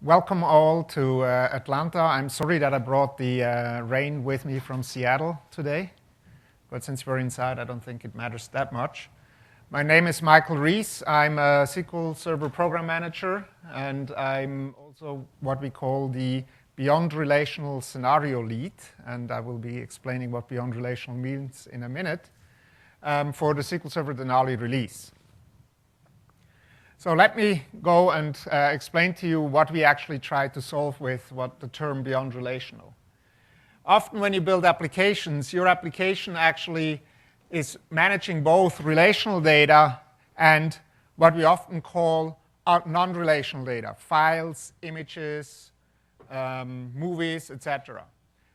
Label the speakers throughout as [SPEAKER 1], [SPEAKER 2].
[SPEAKER 1] Welcome all to Atlanta. I'm sorry that I brought the rain with me from Seattle today, but since we're inside, I don't think it matters that much. My name is Michael Rees. I'm a SQL Server Program Manager, and I'm also what we call the Beyond Relational Scenario Lead, and I will be explaining what Beyond Relational means in a minute, for the SQL Server Denali release. So let me go and explain to you what we actually try to solve with what the term Beyond Relational. Often when you build applications, your application actually is managing both relational data and what we often call non-relational data, files, images, movies, etc.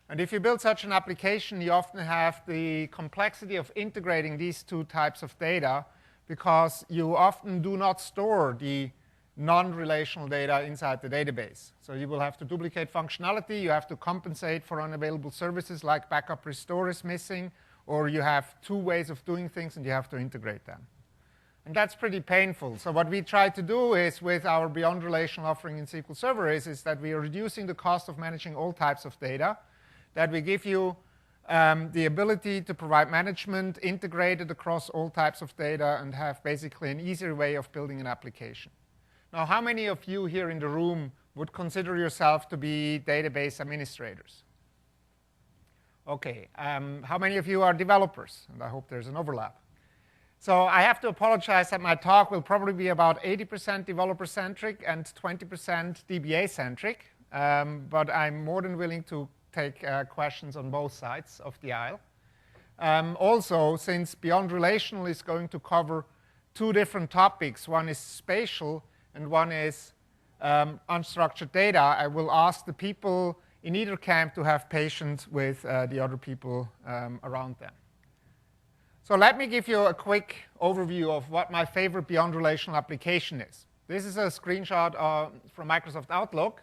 [SPEAKER 1] And if you build such an application, you often have the complexity of integrating these two types of data because you often do not store the non-relational data inside the database. So you will have to duplicate functionality, you have to compensate for unavailable services like backup restore is missing, or you have two ways of doing things and you have to integrate them. And that's pretty painful. So what we try to do is, with our Beyond Relational offering in SQL Server, is that we are reducing the cost of managing all types of data, that we give you the ability to provide management integrated across all types of data and have basically an easier way of building an application. Now, how many of you here in the room would consider yourself to be database administrators? Okay, how many of you are developers? And I hope there's an overlap. So I have to apologize that my talk will probably be about 80% developer-centric and 20% DBA-centric, but I'm more than willing to take questions on both sides of the aisle. Also, since Beyond Relational is going to cover two different topics, one is spatial and one is unstructured data, I will ask the people in either camp to have patience with the other people around them. So let me give you a quick overview of what my favorite Beyond Relational application is. This is a screenshot from Microsoft Outlook.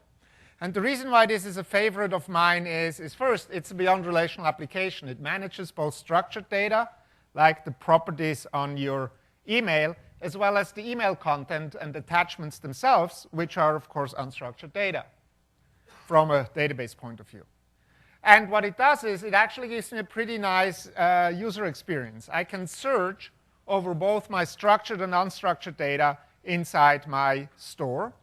[SPEAKER 1] And the reason why this is a favorite of mine is first, it's a Beyond Relational application. It manages both structured data, like the properties on your email, as well as the email content and attachments themselves, which are, of course, unstructured data from a database point of view. And what it does is it actually gives me a pretty nice user experience. I can search over both my structured and unstructured data inside my store.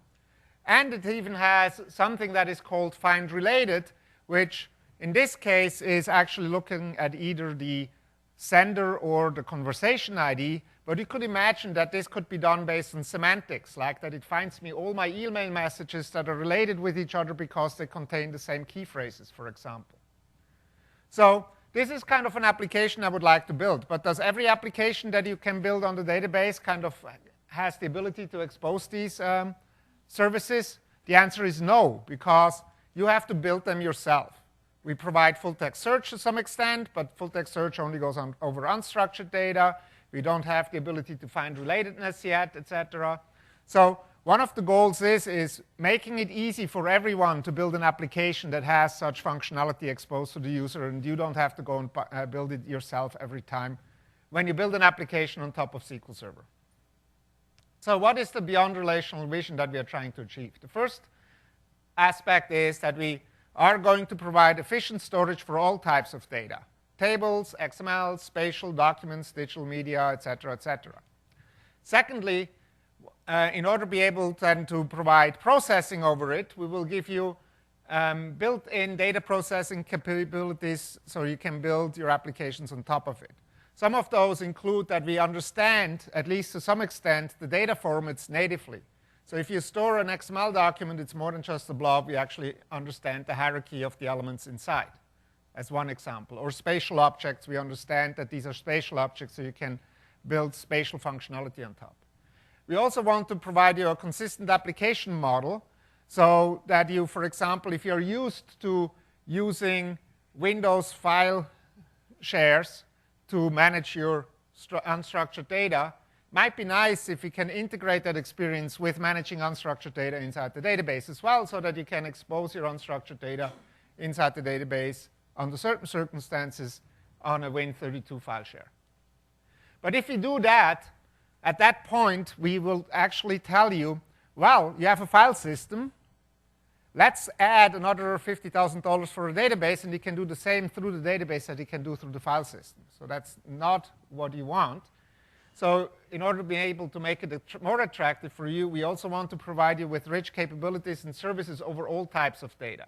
[SPEAKER 1] And it even has something that is called find related, which in this case is actually looking at either the sender or the conversation ID. But you could imagine that this could be done based on semantics, like that it finds me all my email messages that are related with each other because they contain the same key phrases, for example. So this is kind of an application I would like to build. But does every application that you can build on the database kind of has the ability to expose these services? The answer is no, because you have to build them yourself. We provide full-text search to some extent, but full-text search only goes over unstructured data. We don't have the ability to find relatedness yet, etc. So one of the goals is making it easy for everyone to build an application that has such functionality exposed to the user, and you don't have to go and build it yourself every time when you build an application on top of SQL Server. So what is the Beyond Relational vision that we are trying to achieve? The first aspect is that we are going to provide efficient storage for all types of data: tables, XML, spatial, documents, digital media, etc., etc. Secondly, in order to be able then to provide processing over it, we will give you built-in data processing capabilities so you can build your applications on top of it. Some of those include that we understand, at least to some extent, the data formats natively. So if you store an XML document, it's more than just a blob. We actually understand the hierarchy of the elements inside, as one example. Or spatial objects, we understand that these are spatial objects, so you can build spatial functionality on top. We also want to provide you a consistent application model so that you, for example, if you're used to using Windows file shares to manage your unstructured data, might be nice if you can integrate that experience with managing unstructured data inside the database as well, so that you can expose your unstructured data inside the database under certain circumstances on a Win32 file share. But if you do that, at that point, we will actually tell you, well, you have a file system, let's add another $50,000 for a database, and you can do the same through the database that you can do through the file system. So that's not what you want. So in order to be able to make it more attractive for you, we also want to provide you with rich capabilities and services over all types of data,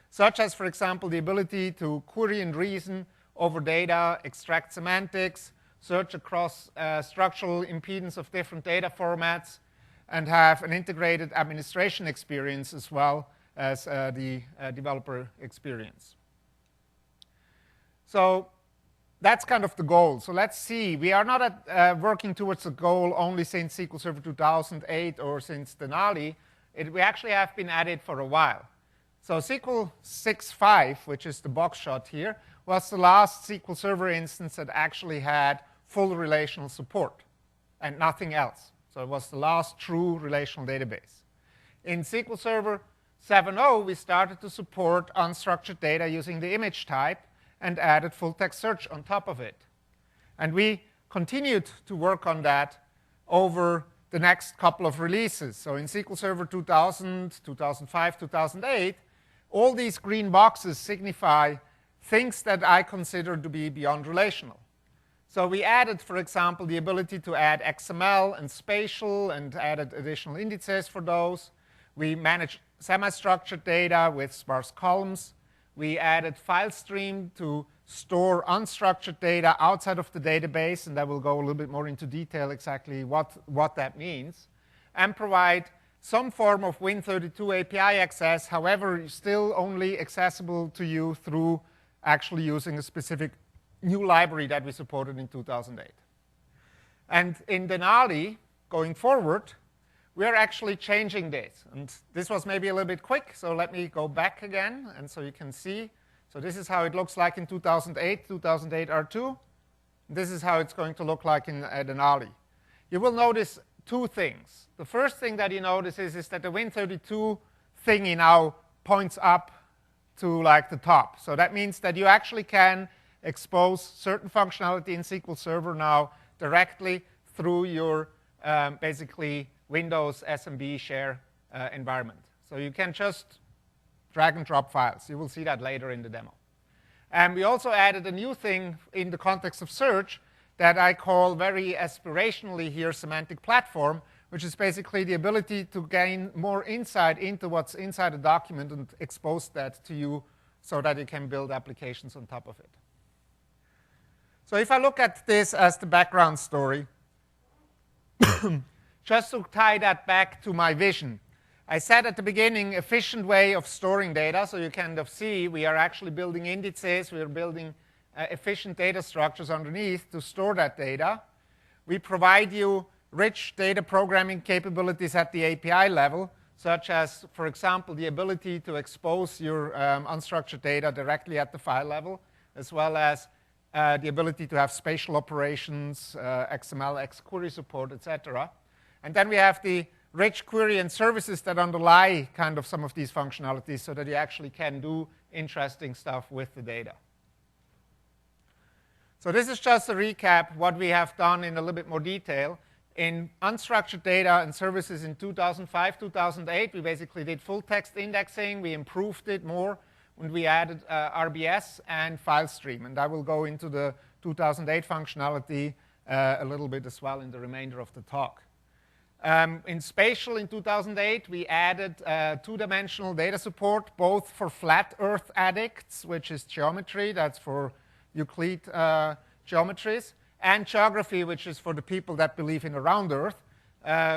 [SPEAKER 1] such as, for example, the ability to query and reason over data, extract semantics, search across structural impedance of different data formats, and have an integrated administration experience as well as the developer experience. So that's kind of the goal. So let's see. We are not working towards the goal only since SQL Server 2008 or since Denali. We actually have been at it for a while. So SQL 6.5, which is the box shot here, was the last SQL Server instance that actually had full relational support and nothing else. So it was the last true relational database. In SQL Server 7.0, we started to support unstructured data using the image type and added full-text search on top of it. And we continued to work on that over the next couple of releases. So in SQL Server 2000, 2005, 2008, all these green boxes signify things that I consider to be beyond relational. So we added, for example, the ability to add XML and spatial and added additional indices for those. We managed semi-structured data with sparse columns. We added file stream to store unstructured data outside of the database, and I will go a little bit more into detail exactly what that means, and provide some form of Win32 API access, however, still only accessible to you through actually using a specific new library that we supported in 2008. And in Denali, going forward, we are actually changing this. And this was maybe a little bit quick, so let me go back again, and so you can see. So this is how it looks like in 2008, 2008 R2. This is how it's going to look like in Denali. You will notice two things. The first thing that you notice is that the Win32 thingy now points up to like the top. So that means that you actually can expose certain functionality in SQL Server now directly through your basically Windows SMB share environment. So you can just drag and drop files. You will see that later in the demo. And we also added a new thing in the context of search that I call very aspirationally here semantic platform, which is basically the ability to gain more insight into what's inside a document and expose that to you so that you can build applications on top of it. So if I look at this as the background story, just to tie that back to my vision, I said at the beginning, efficient way of storing data. So you kind of see we are actually building indices. We are building efficient data structures underneath to store that data. We provide you rich data programming capabilities at the API level, such as, for example, the ability to expose your unstructured data directly at the file level, as well as the ability to have spatial operations, XML, XQuery support, etc. And then we have the rich query and services that underlie kind of some of these functionalities so that you actually can do interesting stuff with the data. So this is just a recap what we have done in a little bit more detail. In unstructured data and services in 2005, 2008, we basically did full text indexing. We improved it more when we added RBS and file stream. And I will go into the 2008 functionality a little bit as well in the remainder of the talk. In spatial in 2008, we added two-dimensional data support, both for flat Earth addicts, which is geometry, that's for Euclid geometries, and geography, which is for the people that believe in a round Earth,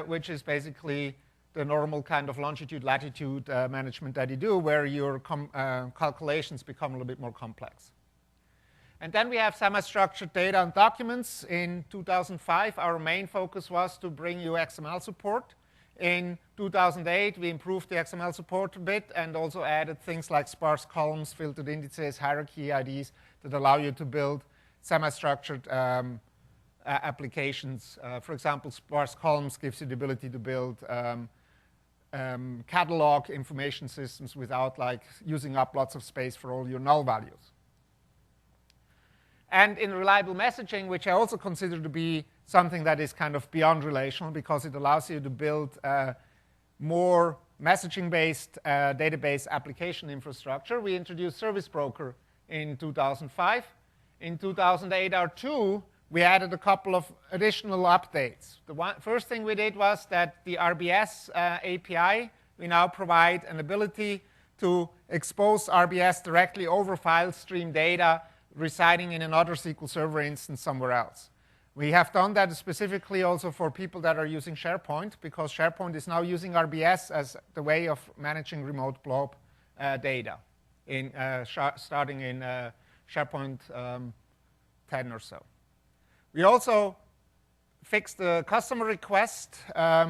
[SPEAKER 1] which is basically the normal kind of longitude-latitude management that you do, where your calculations become a little bit more complex. And then we have semi-structured data and documents. In 2005, our main focus was to bring you XML support. In 2008, we improved the XML support a bit and also added things like sparse columns, filtered indices, hierarchy IDs that allow you to build semi-structured applications. For example, sparse columns gives you the ability to build catalog information systems without like using up lots of space for all your null values. And in reliable messaging, which I also consider to be something that is kind of beyond relational because it allows you to build more messaging-based database application infrastructure. We introduced Service Broker in 2005. In 2008 R2, we added a couple of additional updates. The first thing we did was that the RBS API, we now provide an ability to expose RBS directly over file stream data residing in another SQL Server instance somewhere else. We have done that specifically also for people that are using SharePoint, because SharePoint is now using RBS as the way of managing remote blob data, starting in SharePoint 10 or so. We also fixed the customer request.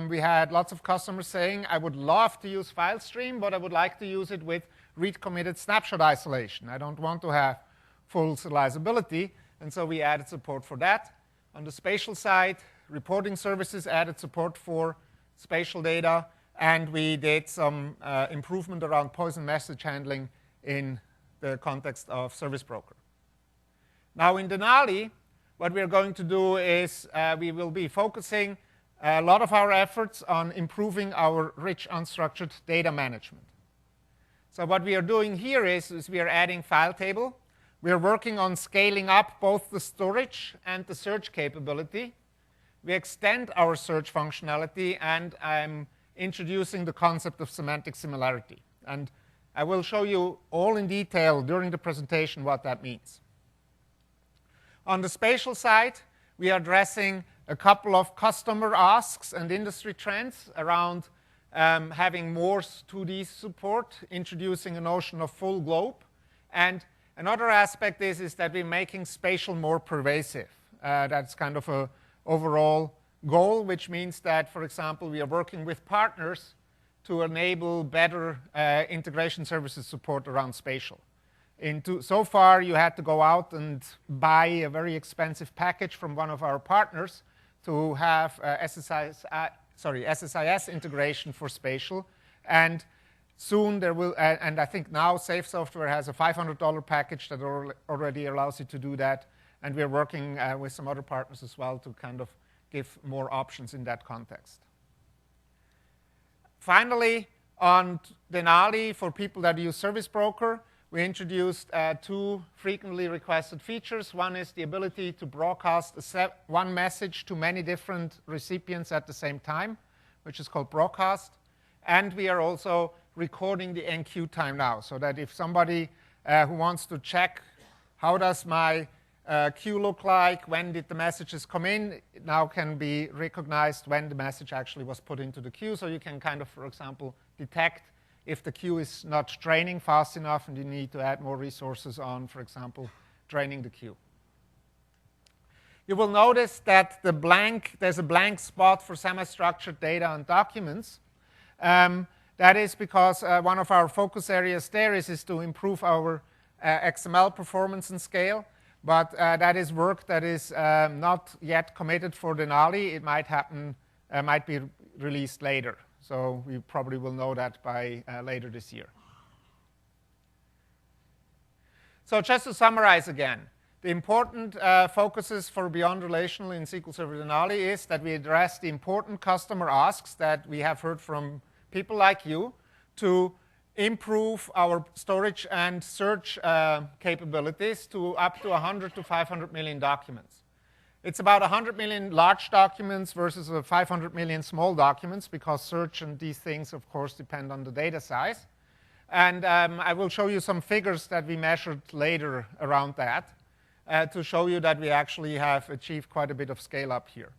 [SPEAKER 1] We had lots of customers saying, I would love to use FileStream, but I would like to use it with read-committed snapshot isolation. I don't want to have full serializability, and so we added support for that. On the spatial side, reporting services added support for spatial data, and we did some improvement around poison message handling in the context of Service Broker. Now in Denali, what we're going to do is we will be focusing a lot of our efforts on improving our rich unstructured data management. So what we are doing here is we are adding file table. We are working on scaling up both the storage and the search capability. We extend our search functionality, and I'm introducing the concept of semantic similarity. And I will show you all in detail during the presentation what that means. On the spatial side, we are addressing a couple of customer asks and industry trends around having more 2D support, introducing a notion of full globe. And another aspect is that we're making spatial more pervasive. That's kind of an overall goal, which means that, for example, we are working with partners to enable better integration services support around spatial. So far, you had to go out and buy a very expensive package from one of our partners to have SSIS integration for spatial. And soon there will, and I think now Safe Software has a $500 package that already allows you to do that. And we're working with some other partners as well to kind of give more options in that context. Finally, on Denali, for people that use Service Broker, we introduced two frequently requested features. One is the ability to broadcast one message to many different recipients at the same time, which is called broadcast. And we are also recording the NQ time now, so that if somebody who wants to check how does my queue look like, when did the messages come in, it now can be recognized when the message actually was put into the queue. So you can kind of, for example, detect if the queue is not training fast enough and you need to add more resources on, for example, training the queue. You will notice that there's a blank spot for semi-structured data and documents. That is because one of our focus areas there is to improve our XML performance and scale. But that is work that is not yet committed for Denali. It might happen, might be released later. So we probably will know that by later this year. So just to summarize again, the important focuses for Beyond Relational in SQL Server Denali is that we address the important customer asks that we have heard from people like you to improve our storage and search capabilities to up to 100 to 500 million documents. It's about 100 million large documents versus 500 million small documents, because search and these things, of course, depend on the data size. And I will show you some figures that we measured later around that to show you that we actually have achieved quite a bit of scale up here.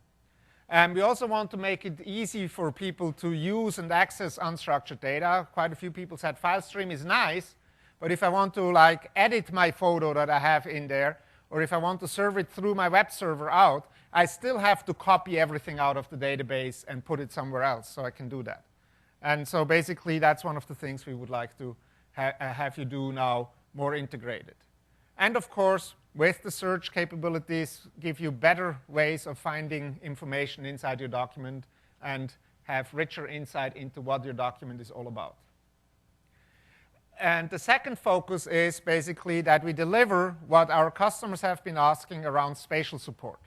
[SPEAKER 1] And we also want to make it easy for people to use and access unstructured data. Quite a few people said FileStream is nice, but if I want to edit my photo that I have in there, or if I want to serve it through my web server out, I still have to copy everything out of the database and put it somewhere else so I can do that. And so basically, that's one of the things we would like to have you do now more integrated. And of course, with the search capabilities, give you better ways of finding information inside your document and have richer insight into what your document is all about. And the second focus is basically that we deliver what our customers have been asking around spatial support.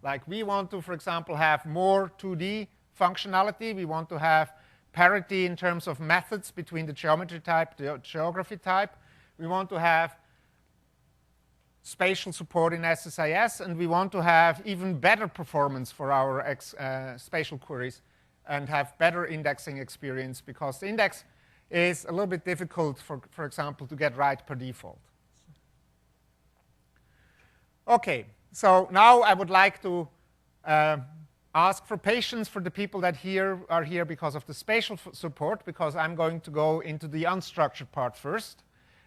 [SPEAKER 1] Like we want to, for example, have more 2D functionality. We want to have parity in terms of methods between the geometry type, the geography type. We want to have spatial support in SSIS, and we want to have even better performance for our spatial queries and have better indexing experience, because the index is a little bit difficult, for example, to get right per default. OK, so now I would like to ask for patience for the people that are here because of the spatial support, because I'm going to go into the unstructured part first.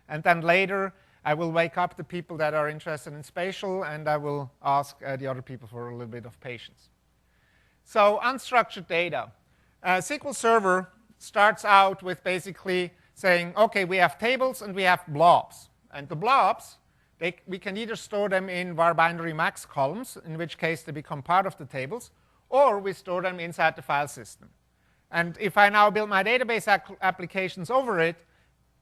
[SPEAKER 1] And then later, I will wake up the people that are interested in spatial, and I will ask the other people for a little bit of patience. So unstructured data. SQL Server starts out with basically saying, OK, we have tables and we have blobs. And the blobs, we can either store them in var binary max columns, in which case they become part of the tables, or we store them inside the file system. And if I now build my database applications over it,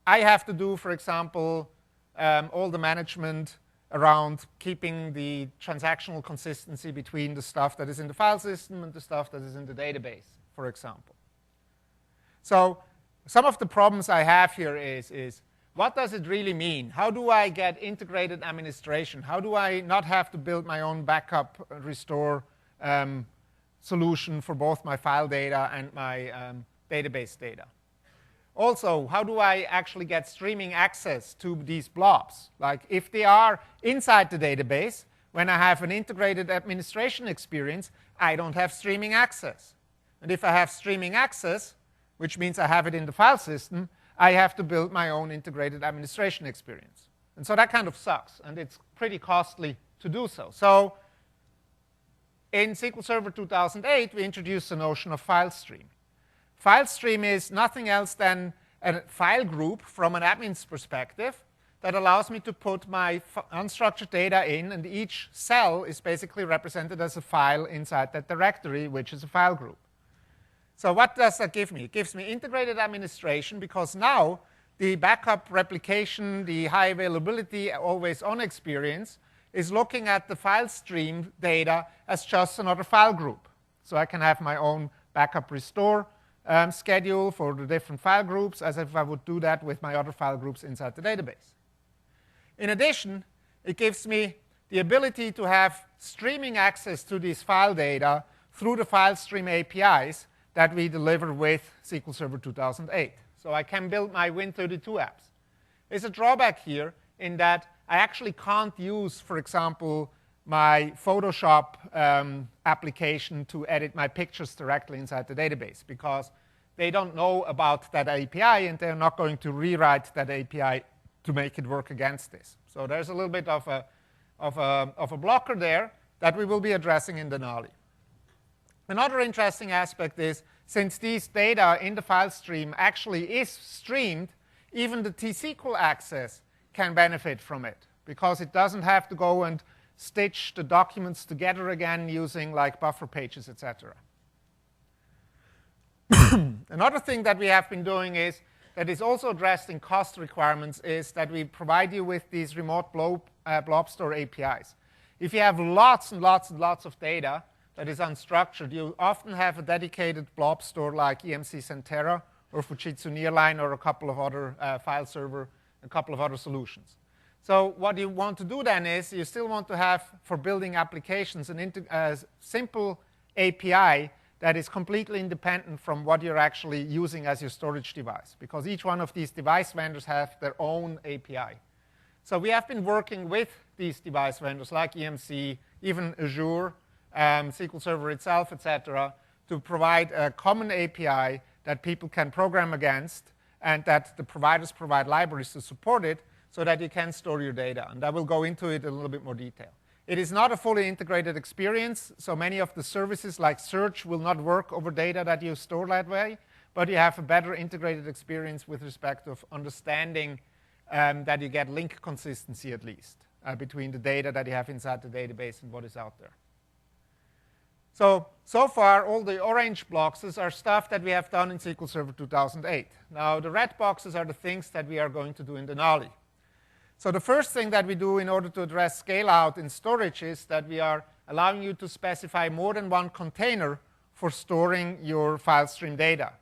[SPEAKER 1] I have to do, for example, all the management around keeping the transactional consistency between the stuff that is in the file system and the stuff that is in the database, for example. So some of the problems I have here is what does it really mean? How do I get integrated administration? How do I not have to build my own backup restore solution for both my file data and my database data? Also, how do I actually get streaming access to these blobs? Like, if they are inside the database, when I have an integrated administration experience, I don't have streaming access. And if I have streaming access, which means I have it in the file system, I have to build my own integrated administration experience. And so that kind of sucks, and it's pretty costly to do so. So in SQL Server 2008, we introduced the notion of file stream. File stream is nothing else than a file group from an admin's perspective that allows me to put my unstructured data in, and each cell is basically represented as a file inside that directory, which is a file group. So what does that give me? It gives me integrated administration, because now the backup replication, the high availability, always-on experience is looking at the file stream data as just another file group. So I can have my own backup restore schedule for the different file groups, as if I would do that with my other file groups inside the database. In addition, it gives me the ability to have streaming access to these file data through the file stream APIs that we deliver with SQL Server 2008. So I can build my Win32 apps. There's a drawback here in that I actually can't use, for example, my Photoshop application to edit my pictures directly inside the database, because they don't know about that API, and they're not going to rewrite that API to make it work against this. So there's a little bit of a blocker there that we will be addressing in Denali. Another interesting aspect is, since these data in the file stream actually is streamed, even the T-SQL access can benefit from it, because it doesn't have to go and stitch the documents together again using like buffer pages, etc. Another thing that we have been doing is, that is also addressed in cost requirements, is that we provide you with these remote blob store APIs. If you have lots and lots and lots of data that is unstructured, you often have a dedicated blob store like EMC Centera or Fujitsu Nearline or a couple of other file server, a couple of other solutions. So what you want to do then is, you still want to have, for building applications, a simple API that is completely independent from what you're actually using as your storage device, because each one of these device vendors have their own API. So we have been working with these device vendors like EMC, even Azure, SQL Server itself, etc., to provide a common API that people can program against, and that the providers provide libraries to support it, so that you can store your data. And I will go into it in a little bit more detail. It is not a fully integrated experience, so many of the services like search will not work over data that you store that way, but you have a better integrated experience with respect of understanding that you get link consistency, at least, between the data that you have inside the database and what is out there. So far, all the orange boxes are stuff that we have done in SQL Server 2008. Now, the red boxes are the things that we are going to do in Denali. So the first thing that we do in order to address scale-out in storage is that we are allowing you to specify more than one container for storing your file stream data.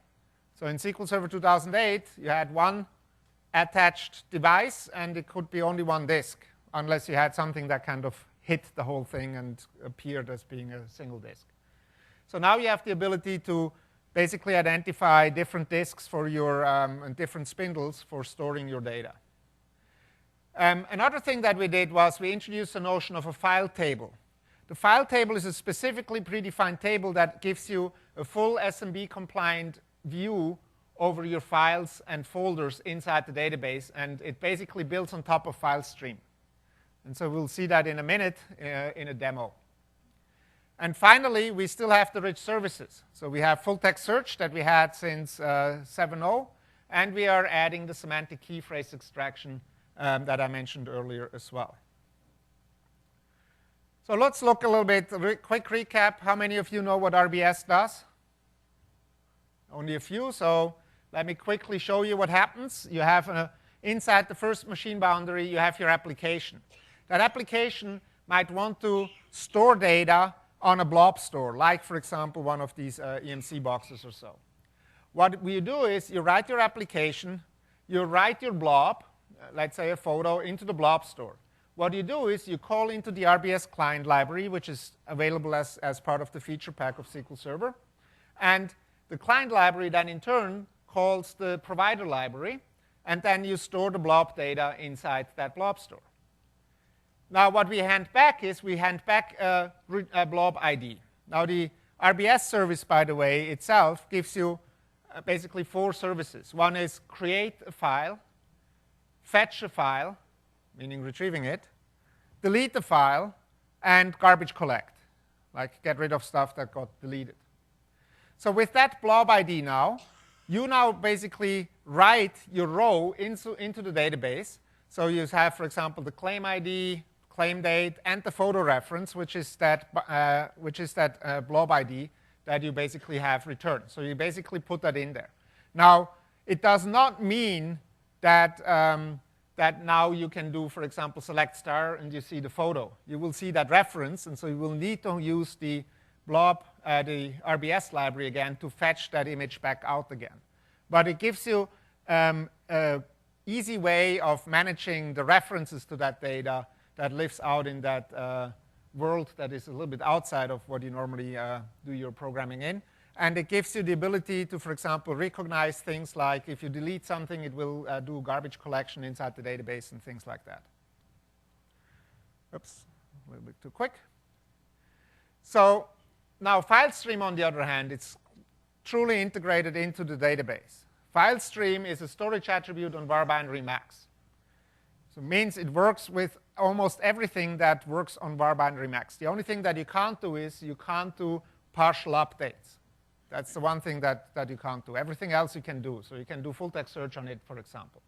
[SPEAKER 1] So in SQL Server 2008, you had one attached device, and it could be only one disk, unless you had something that kind of hit the whole thing and appeared as being a single disk. So now you have the ability to basically identify different disks for your and different spindles for storing your data. Another thing that we did was we introduced the notion of a file table. The file table is a specifically predefined table that gives you a full SMB-compliant view over your files and folders inside the database, and it basically builds on top of file stream. And so we'll see that in a minute in a demo. And finally, we still have the rich services. So we have full-text search that we had since 7.0, and we are adding the semantic key phrase extraction that I mentioned earlier as well. So let's look a little bit, a quick recap. How many of you know what RBS does? Only a few, so let me quickly show you what happens. You have inside the first machine boundary, you have your application. That application might want to store data on a blob store, like, for example, one of these EMC boxes or so. What you do is you write your application, you write your blob, let's say a photo, into the blob store. What you do is you call into the RBS client library, which is available as part of the feature pack of SQL Server. And the client library then, in turn, calls the provider library, and then you store the blob data inside that blob store. Now, what we hand back is we hand back a blob ID. Now, the RBS service, by the way, itself gives you basically 4 services. One is create a file, fetch a file, meaning retrieving it, delete the file, and garbage collect, like get rid of stuff that got deleted. So with that blob ID now, you now basically write your row into the database. So you have, for example, the claim ID, claim date, and the photo reference, which is that blob ID that you basically have returned. So you basically put that in there. Now, it does not mean that that now you can do, for example, select star and you see the photo. You will see that reference, and so you will need to use the blob, the RBS library again to fetch that image back out again. But it gives you an easy way of managing the references to that data that lives out in that world that is a little bit outside of what you normally do your programming in. And it gives you the ability to, for example, recognize things like if you delete something, it will do garbage collection inside the database and things like that. Oops, a little bit too quick. So now FileStream, on the other hand, it's truly integrated into the database. FileStream is a storage attribute on var binary max. So it means it works with almost everything that works on var binary max. The only thing that you can't do is you can't do partial updates. That's the one thing that you can't do. Everything else you can do. So you can do full-text search on it, for example.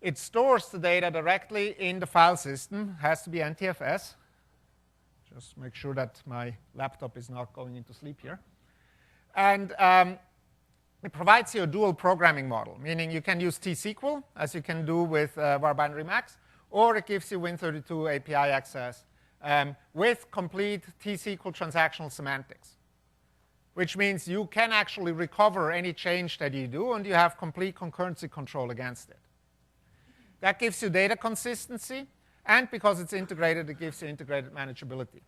[SPEAKER 1] It stores the data directly in the file system. Has to be NTFS. Just make sure that my laptop is not going into sleep here. And it provides you a dual programming model, meaning you can use T-SQL, as you can do with var binary max, or it gives you Win32 API access with complete T-SQL transactional semantics, which means you can actually recover any change that you do, and you have complete concurrency control against it. That gives you data consistency, and because it's integrated, it gives you integrated manageability.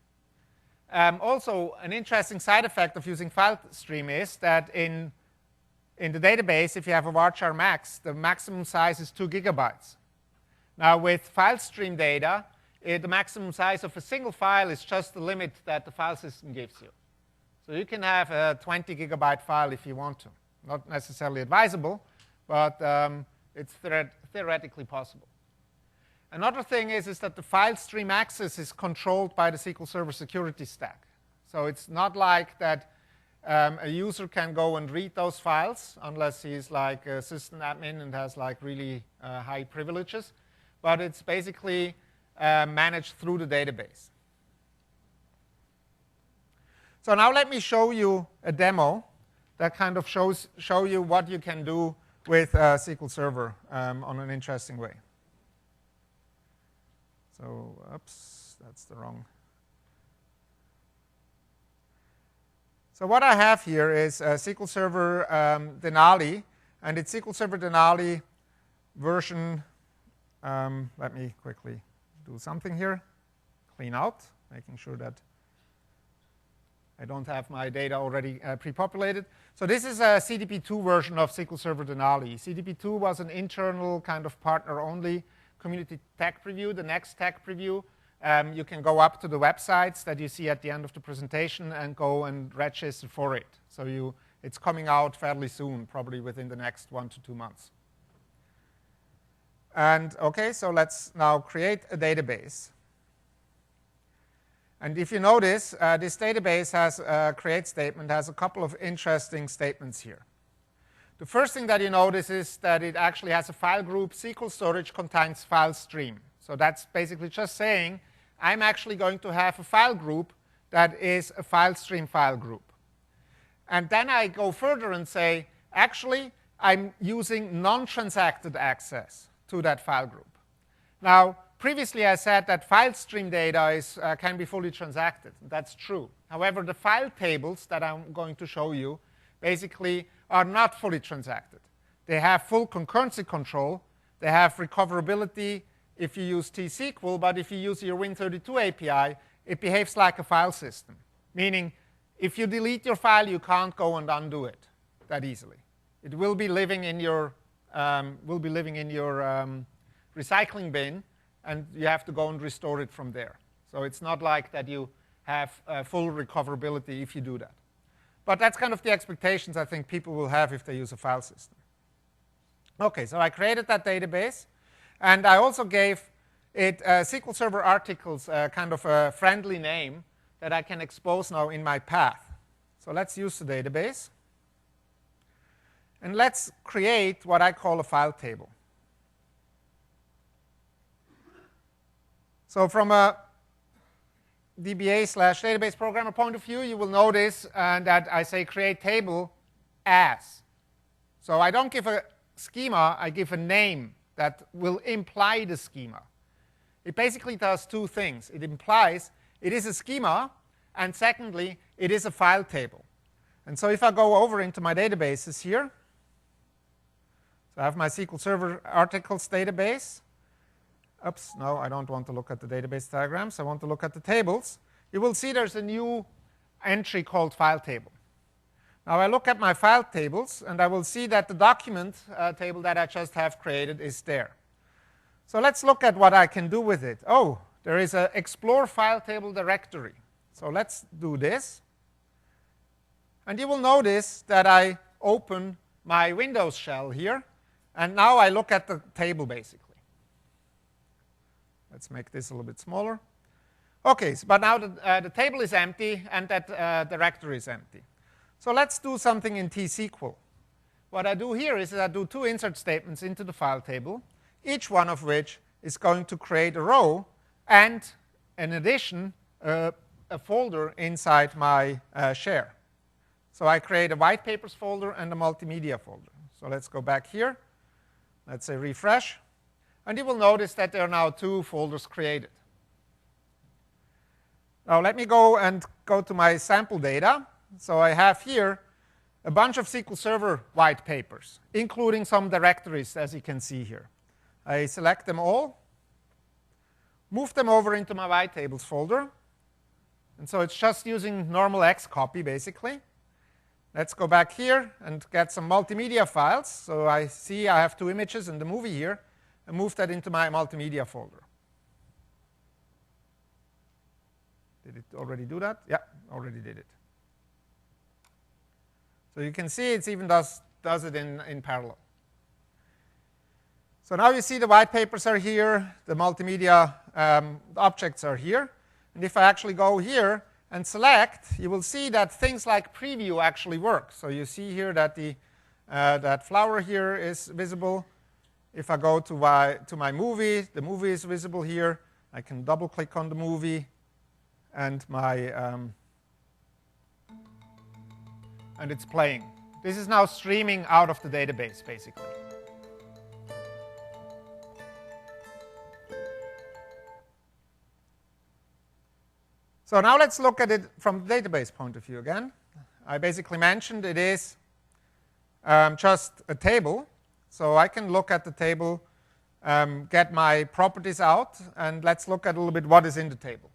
[SPEAKER 1] Also, an interesting side effect of using FileStream is that in the database, if you have a varchar max, the maximum size is 2 gigabytes. Now, with FileStream data, the maximum size of a single file is just the limit that the file system gives you. So you can have a 20 gigabyte file if you want to. Not necessarily advisable, but it's theoretically possible. Another thing is that the file stream access is controlled by the SQL Server security stack. So it's not like that a user can go and read those files unless he's like a system admin and has like really high privileges. But it's basically managed through the database. So now let me show you a demo that kind of show you what you can do with SQL Server on an interesting way. So, oops, that's the wrong. So what I have here is SQL Server Denali, and it's SQL Server Denali version. Let me quickly do something here, clean out, making sure that I don't have my data already pre-populated. So this is a CDP2 version of SQL Server Denali. CDP2 was an internal kind of partner-only community tech preview. The next tech preview, you can go up to the websites that you see at the end of the presentation and go and register for it. So it's coming out fairly soon, probably within the next 1 to 2 months. And OK, so let's now create a database. And if you notice, this database has a create statement, has a couple of interesting statements here. The first thing that you notice is that it actually has a file group. SQL storage contains file stream. So that's basically just saying I'm actually going to have a file group that is a file stream file group. And then I go further and say, actually, I'm using non-transacted access to that file group. Now, previously I said that file stream data can be fully transacted. That's true. However, the file tables that I'm going to show you basically are not fully transacted. They have full concurrency control. They have recoverability if you use T-SQL, but if you use your Win32 API, it behaves like a file system, meaning if you delete your file, you can't go and undo it that easily. It will be living in your recycling bin, and you have to go and restore it from there. So it's not like that you have full recoverability if you do that. But that's kind of the expectations I think people will have if they use a file system. OK, so I created that database. And I also gave it SQL Server Articles, kind of a friendly name that I can expose now in my path. So let's use the database. And let's create what I call a file table. So from a DBA/database programmer point of view, you will notice that I say create table as. So I don't give a schema, I give a name that will imply the schema. It basically does two things. It implies it is a schema, and secondly, it is a file table. And so if I go over into my databases here, so I have my SQL Server Articles database. Oops, no, I don't want to look at the database diagrams. I want to look at the tables. You will see there's a new entry called file table. Now I look at my file tables, and I will see that the document table that I just have created is there. So let's look at what I can do with it. Oh, there is an explore file table directory. So let's do this. And you will notice that I open my Windows shell here, and now I look at the table basically. Let's make this a little bit smaller. OK, but now the table is empty, and that directory is empty. So let's do something in T-SQL. What I do here is that I do two insert statements into the file table, each one of which is going to create a row and, in addition, a folder inside my share. So I create a white papers folder and a multimedia folder. So let's go back here. Let's say refresh. And you will notice that there are now two folders created. Now let me go to my sample data. So I have here a bunch of SQL Server white papers, including some directories, as you can see here. I select them all, move them over into my white tables folder. And so it's just using normal Xcopy, basically. Let's go back here and get some multimedia files. So I see I have two images in the movie here, and move that into my multimedia folder. Did it already do that? Yeah, already did it. So you can see it even does it in parallel. So now you see the white papers are here, the multimedia objects are here. And if I actually go here and select, you will see that things like preview actually work. So you see here that that flower here is visible. If I go to my movie, the movie is visible here. I can double click on the movie, and and it's playing. This is now streaming out of the database, basically. So now let's look at it from the database point of view again. I basically mentioned it is just a table. So I can look at the table, get my properties out, and let's look at a little bit what is in the table.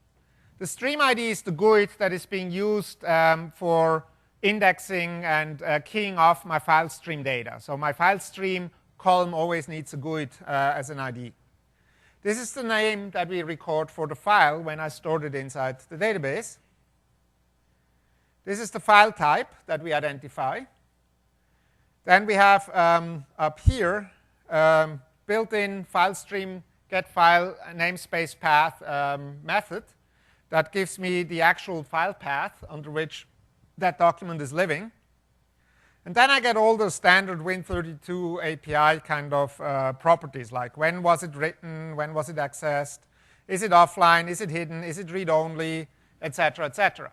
[SPEAKER 1] The stream ID is the GUID that is being used for indexing and keying off my file stream data. So my file stream column always needs a GUID as an ID. This is the name that we record for the file when I stored it inside the database. This is the file type that we identify. Then we have up here built-in file stream get file namespace path method that gives me the actual file path under which that document is living. And then I get all the standard Win32 API kind of properties, like when was it written, when was it accessed, is it offline, is it hidden, is it read-only, etc., etc.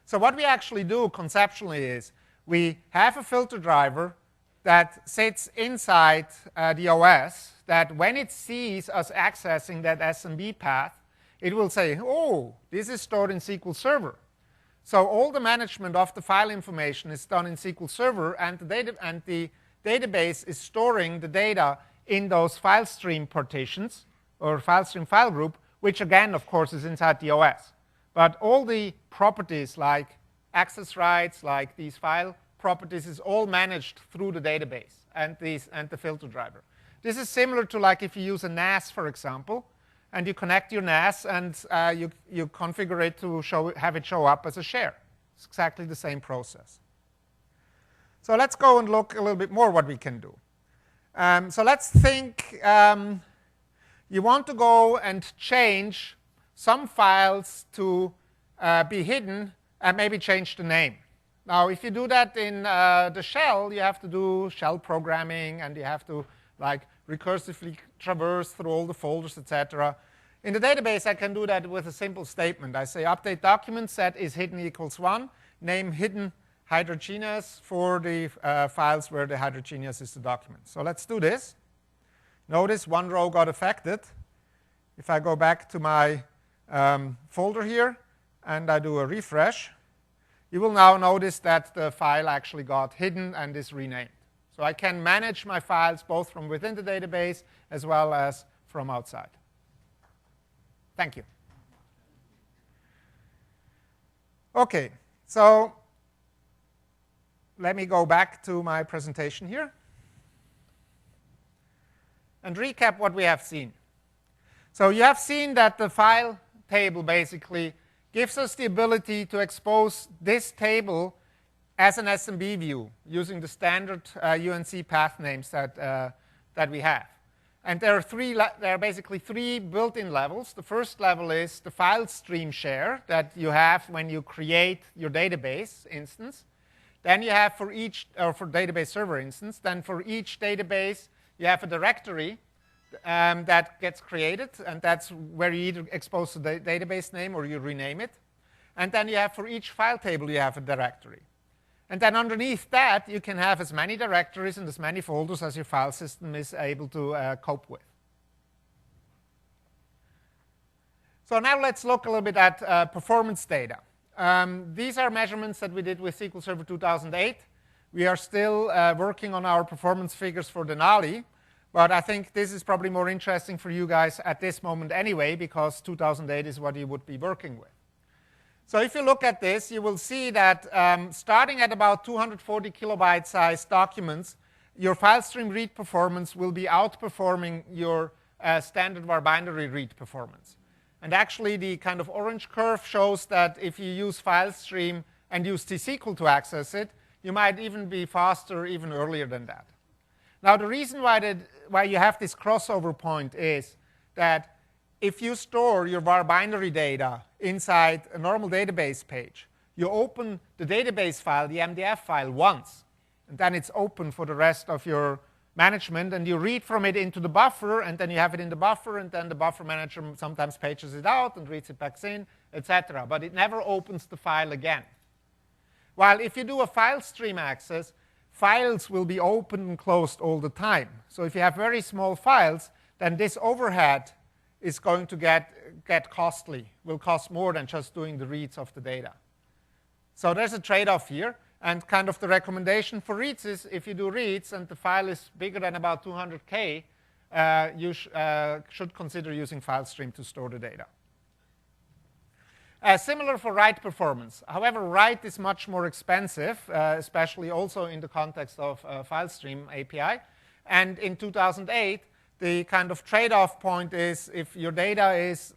[SPEAKER 1] So what we actually do conceptually is we have a filter driver that sits inside the OS that when it sees us accessing that SMB path, it will say, oh, this is stored in SQL Server. So all the management of the file information is done in SQL Server, and the database is storing the data in those file stream partitions or file stream file group, which again, of course, is inside the OS. But all the properties like access rights, like these file properties, is all managed through the database and the filter driver. This is similar to like if you use a NAS, for example, and you connect your NAS and you configure it to have it show up as a share. It's exactly the same process. So let's go and look a little bit more what we can do. So let's think you want to go and change some files to be hidden and maybe change the name. Now, if you do that in the shell, you have to do shell programming, and you have to like recursively traverse through all the folders, etc. In the database, I can do that with a simple statement. I say update document set is hidden equals 1, name hidden heterogeneous for the files where the heterogeneous is the document. So let's do this. Notice one row got affected. If I go back to my folder here and I do a refresh, you will now notice that the file actually got hidden and is renamed. So I can manage my files both from within the database as well as from outside. Thank you. OK, so let me go back to my presentation here and recap what we have seen. So you have seen that the file table basically gives us the ability to expose this table as an SMB view using the standard UNC path names that we have. And there are basically three built-in levels. The first level is the file stream share that you have when you create your database instance. Then you have for each, or for database server instance, then for each database you have a directory that gets created, and that's where you either expose the database name or you rename it. And then you have for each file table you have a directory. And then underneath that, you can have as many directories and as many folders as your file system is able to cope with. So now let's look a little bit at performance data. These are measurements that we did with SQL Server 2008. We are still working on our performance figures for Denali. But I think this is probably more interesting for you guys at this moment anyway, because 2008 is what you would be working with. So if you look at this, you will see that starting at about 240 kilobyte size documents, your file stream read performance will be outperforming your standard var binary read performance. And actually, the kind of orange curve shows that if you use file stream and use T-SQL to access it, you might even be faster even earlier than that. Now, the reason why you have this crossover point is that if you store your var binary data inside a normal database page, you open the database file, the MDF file, once, and then it's open for the rest of your management, and you read from it into the buffer, and then you have it in the buffer, and then the buffer manager sometimes pages it out and reads it back in, etc. But it never opens the file again. While if you do a file stream access, files will be open and closed all the time. So if you have very small files, then this overhead is going to get costly, will cost more than just doing the reads of the data. So there's a trade-off here. And kind of the recommendation for reads is if you do reads and the file is bigger than about 200K, you should consider using FileStream to store the data. Similar for write performance. However, write is much more expensive, especially also in the context of FileStream API. And in 2008, the kind of trade-off point is if your data is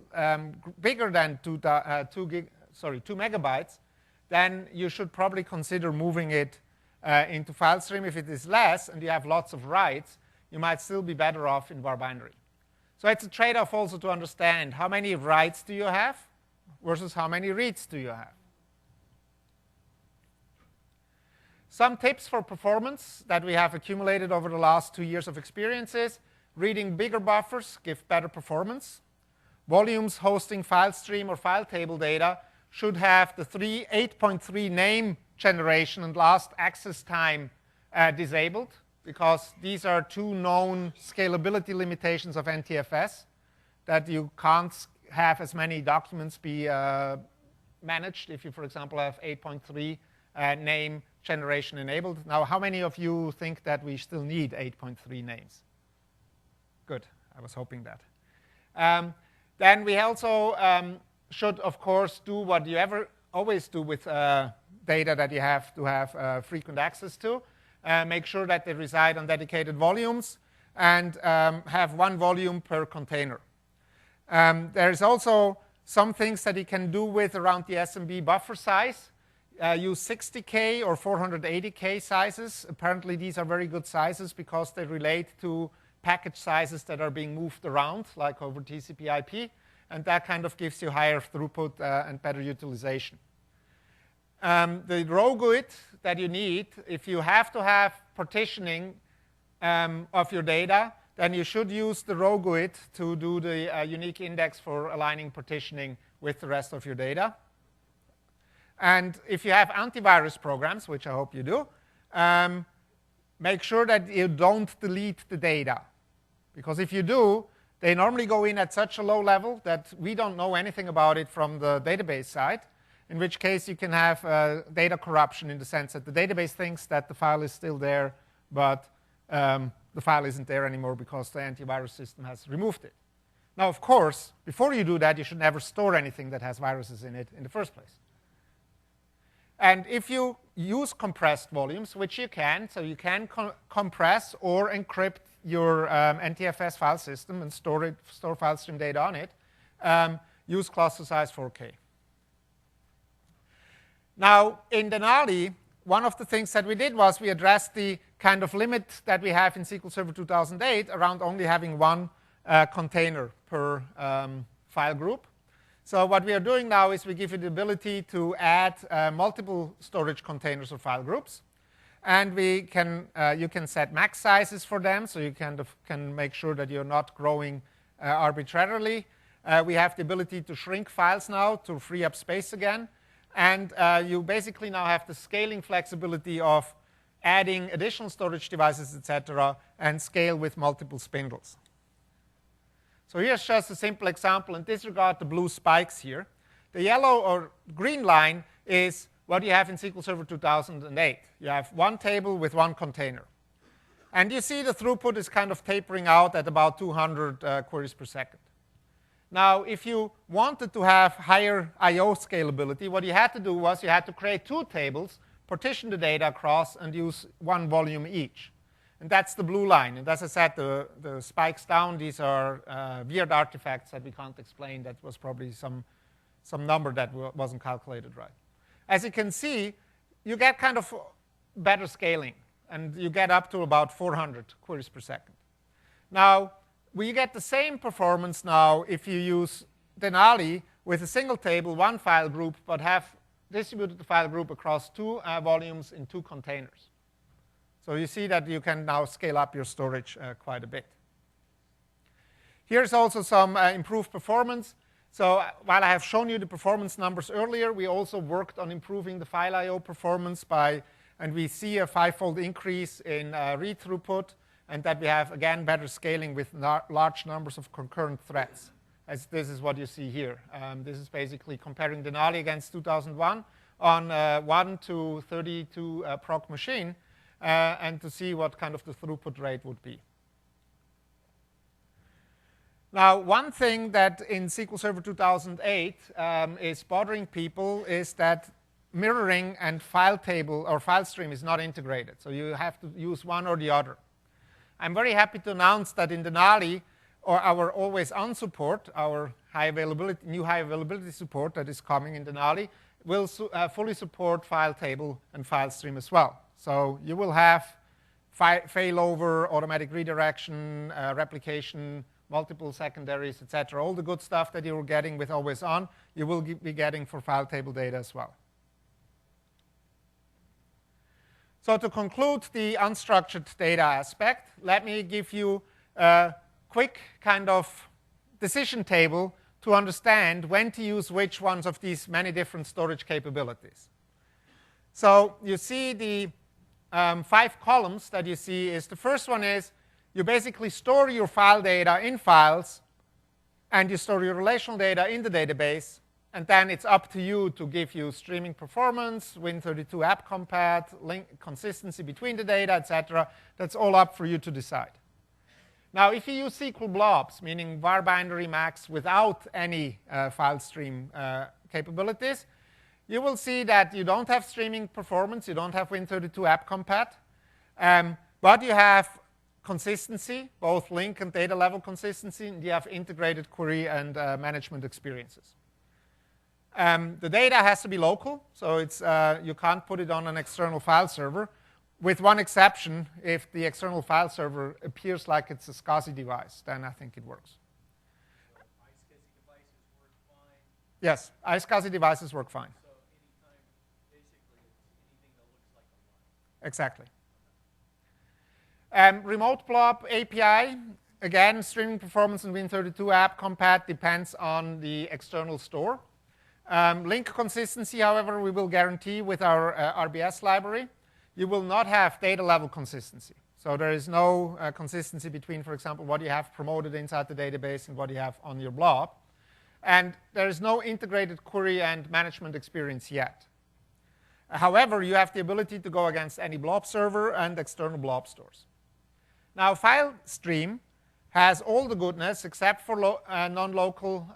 [SPEAKER 1] bigger than 2 megabytes, then you should probably consider moving it into FileStream. If it is less and you have lots of writes, you might still be better off in var binary. So it's a trade-off also to understand how many writes do you have versus how many reads do you have. Some tips for performance that we have accumulated over the last 2 years of experiences. Reading bigger buffers give better performance. Volumes hosting FileStream or file table data should have the 8.3 name generation and last access time disabled, because these are two known scalability limitations of NTFS, that you can't have as many documents be managed if you, for example, have 8.3 name generation enabled. Now, how many of you think that we still need 8.3 names? Good. I was hoping that. Then we also should, of course, do what you always do with data that you have to have frequent access to. Make sure that they reside on dedicated volumes and have one volume per container. There's also some things that you can do with around the SMB buffer size. Use 60K or 480K sizes. Apparently, these are very good sizes because they relate to package sizes that are being moved around, like over TCP/IP. And that kind of gives you higher throughput and better utilization. The row GUID that you need, if you have to have partitioning of your data, then you should use the row GUID to do the unique index for aligning partitioning with the rest of your data. And if you have antivirus programs, which I hope you do, make sure that you don't delete the data. Because if you do, they normally go in at such a low level that we don't know anything about it from the database side, in which case you can have data corruption in the sense that the database thinks that the file is still there, but the file isn't there anymore because the antivirus system has removed it. Now, of course, before you do that, you should never store anything that has viruses in it in the first place. And if you use compressed volumes, which you can, so you can compress or encrypt your NTFS file system and store FileStream data on it, use cluster size 4K. Now, in Denali, one of the things that we did was we addressed the kind of limit that we have in SQL Server 2008 around only having one container per file group. So what we are doing now is we give you the ability to add multiple storage containers or file groups. And you can set max sizes for them, so you can make sure that you're not growing arbitrarily. We have the ability to shrink files now to free up space again. And you basically now have the scaling flexibility of adding additional storage devices, etc., and scale with multiple spindles. So here's just a simple example, and disregard the blue spikes here. The yellow or green line is what you have in SQL Server 2008. You have one table with one container. And you see the throughput is kind of tapering out at about 200 queries per second. Now, if you wanted to have higher I/O scalability, what you had to do was you had to create two tables, partition the data across, and use one volume each. And that's the blue line. And as I said, the spikes down, these are weird artifacts that we can't explain. That was probably some number that wasn't calculated right. As you can see, you get kind of better scaling, and you get up to about 400 queries per second. Now, we get the same performance now if you use Denali with a single table, one file group, but have distributed the file group across two volumes in two containers. So you see that you can now scale up your storage quite a bit. Here's also some improved performance. So while I have shown you the performance numbers earlier, we also worked on improving the file I/O performance and we see a 5-fold increase in read throughput, and that we have, again, better scaling with large numbers of concurrent threads, as this is what you see here. This is basically comparing Denali against 2001, on 1 to 32 proc machine and to see what kind of the throughput rate would be. Now, one thing that in SQL Server 2008 is bothering people is that mirroring and file table or file stream is not integrated. So you have to use one or the other. I'm very happy to announce that in Denali, or our always on support, our new high availability support that is coming in Denali, will fully support file table and file stream as well. So you will have failover, automatic redirection, replication, multiple secondaries, etc. All the good stuff that you're getting with always on, you will be getting for file table data as well. So to conclude the unstructured data aspect, let me give you a quick kind of decision table to understand when to use which ones of these many different storage capabilities. So you see the 5 columns that you see is the first one is you basically store your file data in files and you store your relational data in the database, and then it's up to you to give you streaming performance, Win32 app compat, link consistency between the data, etc. That's all up for you to decide. Now, if you use SQL blobs, meaning var binary max without any file stream capabilities, you will see that you don't have streaming performance, you don't have Win32 app compat, but you have consistency, both link and data level consistency, and you have integrated query and management experiences. The data has to be local, so it's, you can't put it on an external file server, with one exception. If the external file server appears like it's a SCSI device, then I think it works.
[SPEAKER 2] So iSCSI devices work fine?
[SPEAKER 1] Yes, iSCSI devices work fine.
[SPEAKER 2] So anytime, basically, it's anything that looks like a line.
[SPEAKER 1] Exactly. Remote blob API, again, streaming performance in Win32 app compat depends on the external store. Link consistency, however, we will guarantee with our RBS library. You will not have data level consistency. So there is no consistency between, for example, what you have promoted inside the database and what you have on your blob. And there is no integrated query and management experience yet. However, you have the ability to go against any blob server and external blob stores. Now, file stream has all the goodness except for non-local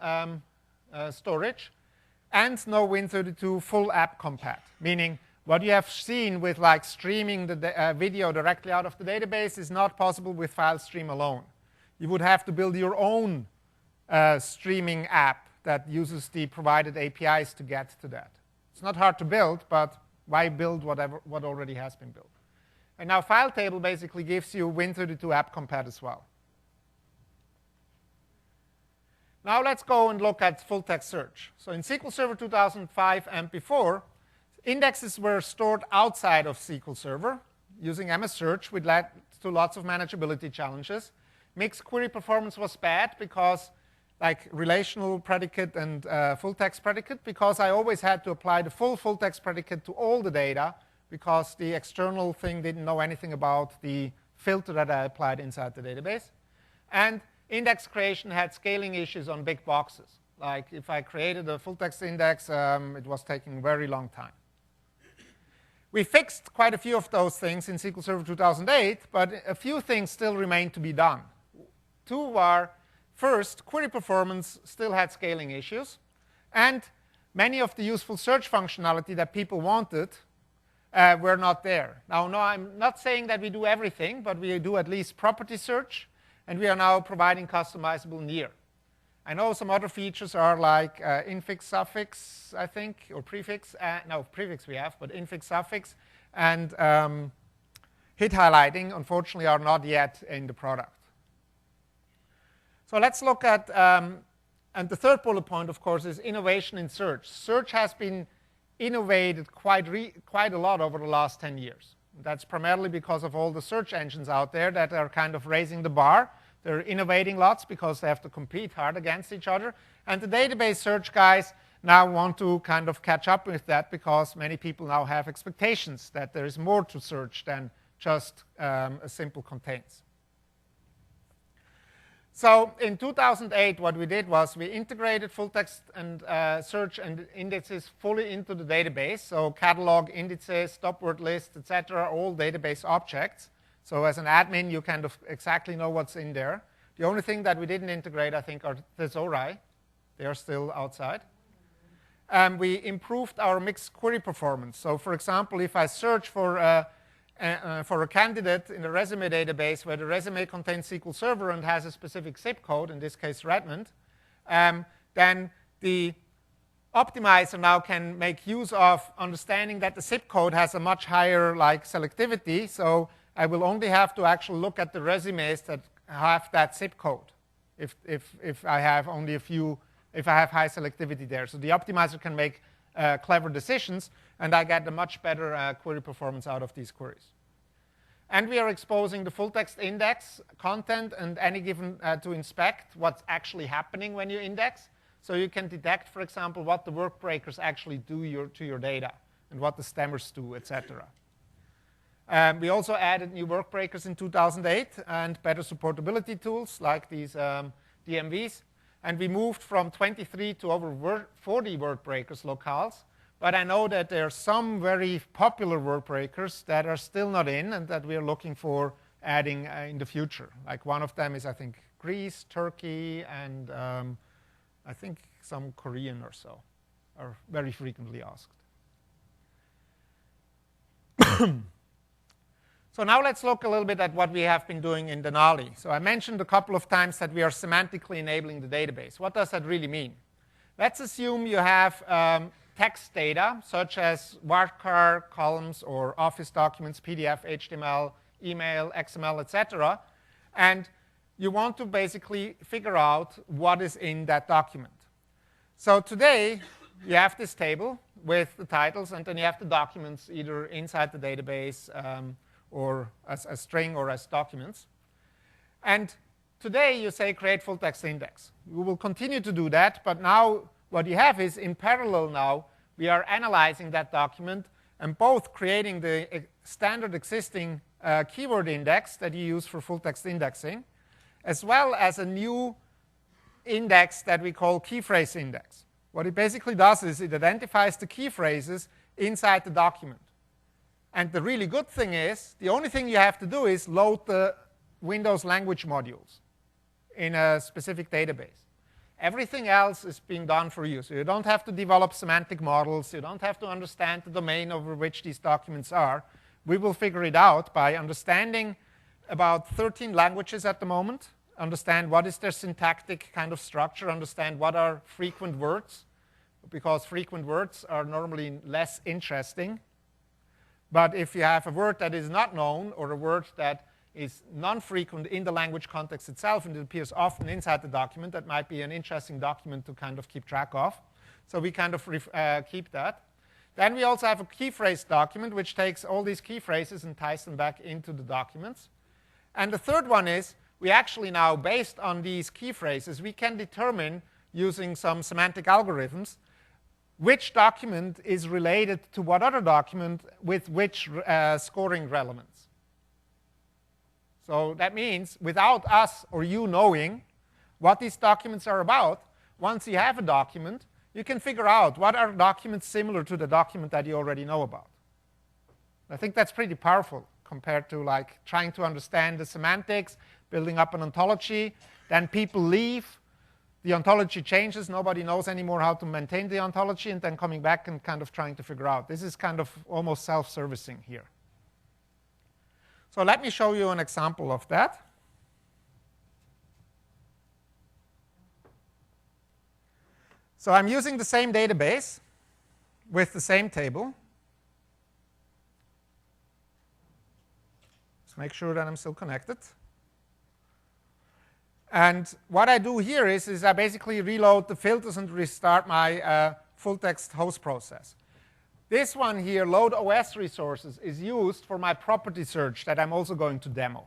[SPEAKER 1] storage and no Win32 full app compat, meaning what you have seen with like streaming the video directly out of the database is not possible with file stream alone. You would have to build your own streaming app that uses the provided APIs to get to that. It's not hard to build, but why build what already has been built? And now file table basically gives you Win32 app compat as well. Now let's go and look at full text search. So in SQL Server 2005 and before, indexes were stored outside of SQL Server using MS Search, which led to lots of manageability challenges. Mixed query performance was bad because like relational predicate and full text predicate, because I always had to apply the full text predicate to all the data because the external thing didn't know anything about the filter that I applied inside the database. And index creation had scaling issues on big boxes. Like if I created a full text index, it was taking a very long time. We fixed quite a few of those things in SQL Server 2008, but a few things still remain to be done. Two are, first, query performance still had scaling issues, and many of the useful search functionality that people wanted were not there. Now, no, I'm not saying that we do everything, but we do at least property search, and we are now providing customizable near. I know some other features are like infix, suffix, I think, or prefix. No, prefix we have, but infix, suffix, and hit highlighting, unfortunately, are not yet in the product. So let's look at, and the third bullet point, of course, is innovation in search. Search has been innovated quite a lot over the last 10 years. That's primarily because of all the search engines out there that are kind of raising the bar. They're innovating lots because they have to compete hard against each other. And the database search guys now want to kind of catch up with that because many people now have expectations that there is more to search than just a simple contains. So in 2008, what we did was we integrated full text and search and indexes fully into the database. So catalog, indices, stop word list, etc., all database objects. So as an admin, you kind of exactly know what's in there. The only thing that we didn't integrate, I think, are thesauri. They are still outside. We improved our mixed query performance. So for example, if I search for a candidate in the resume database where the resume contains SQL Server and has a specific zip code, in this case Redmond, then the optimizer now can make use of understanding that the zip code has a much higher selectivity. So I will only have to actually look at the resumes that have that zip code if I have only a few, if I have high selectivity there. So the optimizer can make clever decisions, and I get a much better query performance out of these queries. And we are exposing the full text index content and any given to inspect what's actually happening when you index. So you can detect, for example, what the work breakers actually do to your data and what the stemmers do, etc. We also added new work breakers in 2008 and better supportability tools like these DMVs. And we moved from 23 to over 40 work breakers locales. But I know that there are some very popular work breakers that are still not in and that we are looking for adding in the future. Like one of them is, I think, Greece, Turkey, and I think some Korean or so are very frequently asked. So now let's look a little bit at what we have been doing in Denali. So I mentioned a couple of times that we are semantically enabling the database. What does that really mean? Let's assume you have text data, such as varchar columns or Office documents, PDF, HTML, email, XML, etc. And you want to basically figure out what is in that document. So today, you have this table with the titles, and then you have the documents either inside the database or as a string or as documents. And today, you say create full text index. We will continue to do that, but now what you have is in parallel now, we are analyzing that document and both creating the standard existing keyword index that you use for full text indexing, as well as a new index that we call key phrase index. What it basically does is it identifies the key phrases inside the document. And the really good thing is, the only thing you have to do is load the Windows language modules in a specific database. Everything else is being done for you. So you don't have to develop semantic models. You don't have to understand the domain over which these documents are. We will figure it out by understanding about 13 languages at the moment, understand what is their syntactic kind of structure, understand what are frequent words, because frequent words are normally less interesting. But if you have a word that is not known or a word that is non-frequent in the language context itself and it appears often inside the document, that might be an interesting document to kind of keep track of. So we kind of keep that. Then we also have a key phrase document, which takes all these key phrases and ties them back into the documents. And the third one is we actually now, based on these key phrases, we can determine, using some semantic algorithms, which document is related to what other document with which scoring relevance. So that means without us or you knowing what these documents are about, once you have a document, you can figure out what are documents similar to the document that you already know about. I think that's pretty powerful compared to trying to understand the semantics, building up an ontology, then people leave, the ontology changes, nobody knows anymore how to maintain the ontology, and then coming back and kind of trying to figure out. This is kind of almost self-servicing here. So let me show you an example of that. So I'm using the same database with the same table. Let's make sure that I'm still connected. And what I do here is I basically reload the filters and restart my full text host process. This one here, load OS resources, is used for my property search that I'm also going to demo.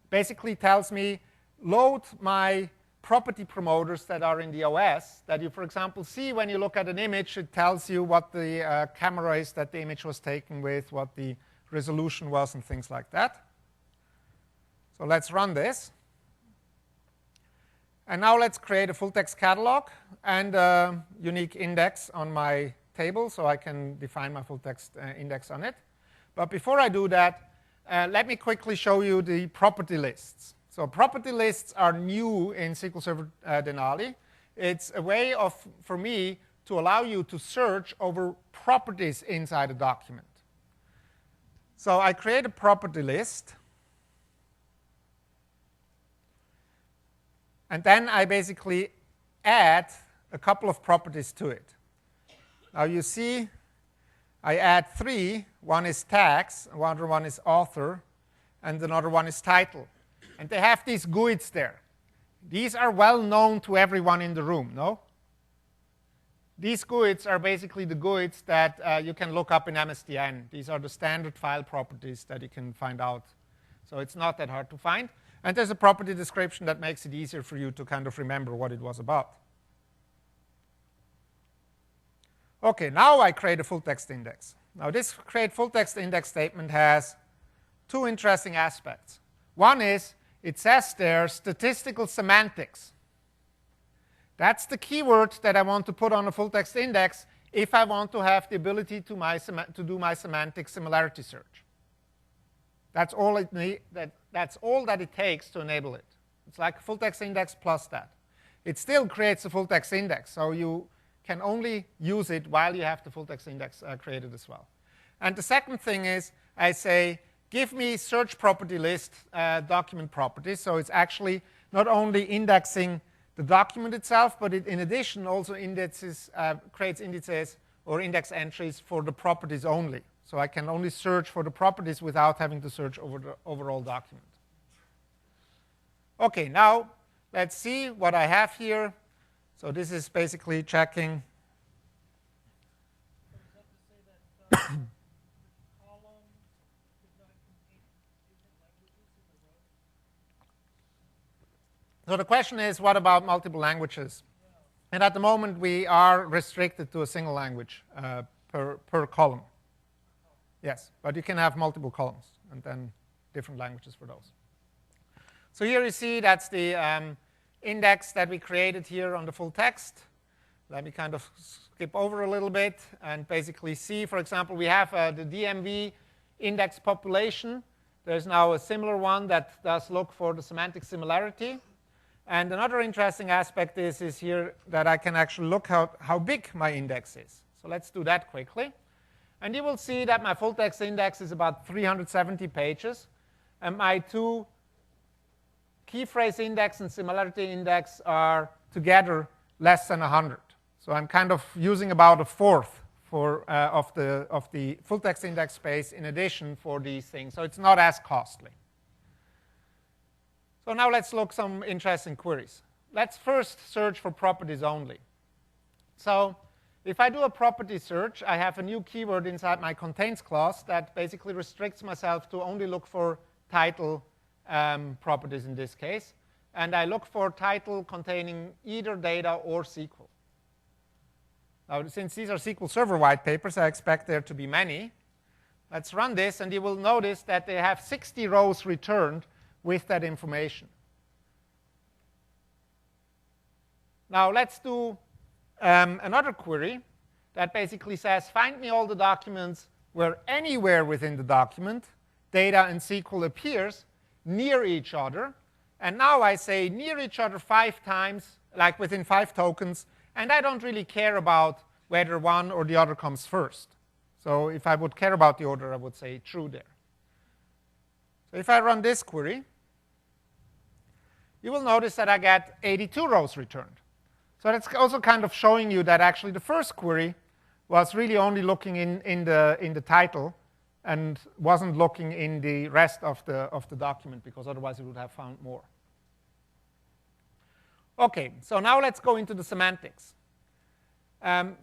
[SPEAKER 1] Basically tells me, load my property promoters that are in the OS that you, for example, see when you look at an image. It tells you what the camera is that the image was taken with, what the resolution was, and things like that. So let's run this. And now let's create a full text catalog and a unique index on my table so I can define my full text index on it. But before I do that, let me quickly show you the property lists. So property lists are new in SQL Server Denali. It's a way for me to allow you to search over properties inside a document. So I create a property list. And then I basically add a couple of properties to it. Now you see I add 3. One is tags, another one is author, and another one is title. And they have these GUIDs there. These are well known to everyone in the room, no? These GUIDs are basically the GUIDs that you can look up in MSDN. These are the standard file properties that you can find out. So it's not that hard to find. And there's a property description that makes it easier for you to kind of remember what it was about. OK, now I create a full text index. Now this create full text index statement has 2 interesting aspects. One is it says there statistical semantics. That's the keyword that I want to put on a full text index if I want to have the ability to do my semantic similarity search. That's all that's all that it takes to enable it. It's like a full text index plus that. It still creates a full text index, so you can only use it while you have the full text index created as well. And the second thing is I say, give me search property list document properties. So it's actually not only indexing the document itself, but it in addition also creates indices or index entries for the properties only. So I can only search for the properties without having to search over the overall document. OK, now let's see what I have here. So this is basically checking.
[SPEAKER 2] So is that to say that the column does not contain different languages in the row?
[SPEAKER 1] So the question is, what about multiple languages?
[SPEAKER 2] Yeah.
[SPEAKER 1] And at the moment, we are restricted to a single language per column. Yes, but you can have multiple columns and then different languages for those. So here you see that's the index that we created here on the full text. Let me kind of skip over a little bit and basically see, for example, we have the DMV index population. There's now a similar one that does look for the semantic similarity. And another interesting aspect is here that I can actually look how big my index is. So let's do that quickly. And you will see that my full text index is about 370 pages. And my 2 key phrase index and similarity index are together less than 100. So I'm kind of using about a fourth of the full text index space in addition for these things. So it's not as costly. So now let's look some interesting queries. Let's first search for properties only. So if I do a property search, I have a new keyword inside my contains clause that basically restricts myself to only look for title properties in this case. And I look for title containing either data or SQL. Now, since these are SQL Server white papers, I expect there to be many. Let's run this, and you will notice that they have 60 rows returned with that information. Now, let's do another query that basically says, find me all the documents where anywhere within the document data and SQL appears near each other. And now I say near each other 5 times, like within 5 tokens. And I don't really care about whether one or the other comes first. So if I would care about the order, I would say true there. So if I run this query, you will notice that I get 82 rows returned. So that's also kind of showing you that actually the first query was really only looking in the title and wasn't looking in the rest of the document, because otherwise it would have found more. OK, so now let's go into the semantics.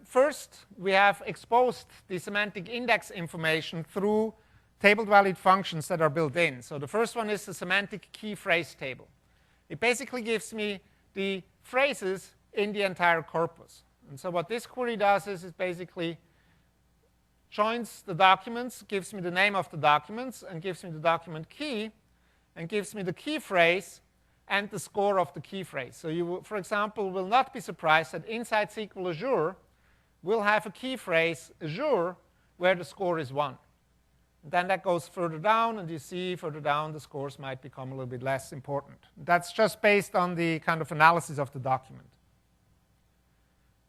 [SPEAKER 1] First, we have exposed the semantic index information through table-valued functions that are built in. So the first one is the semantic key phrase table. It basically gives me the phrases in the entire corpus. And so what this query does is it basically joins the documents, gives me the name of the documents, and gives me the document key, and gives me the key phrase, and the score of the key phrase. So you, for example, will not be surprised that inside SQL Azure, we'll have a key phrase Azure where the score is 1. Then that goes further down, and you see further down the scores might become a little bit less important. That's just based on the kind of analysis of the document.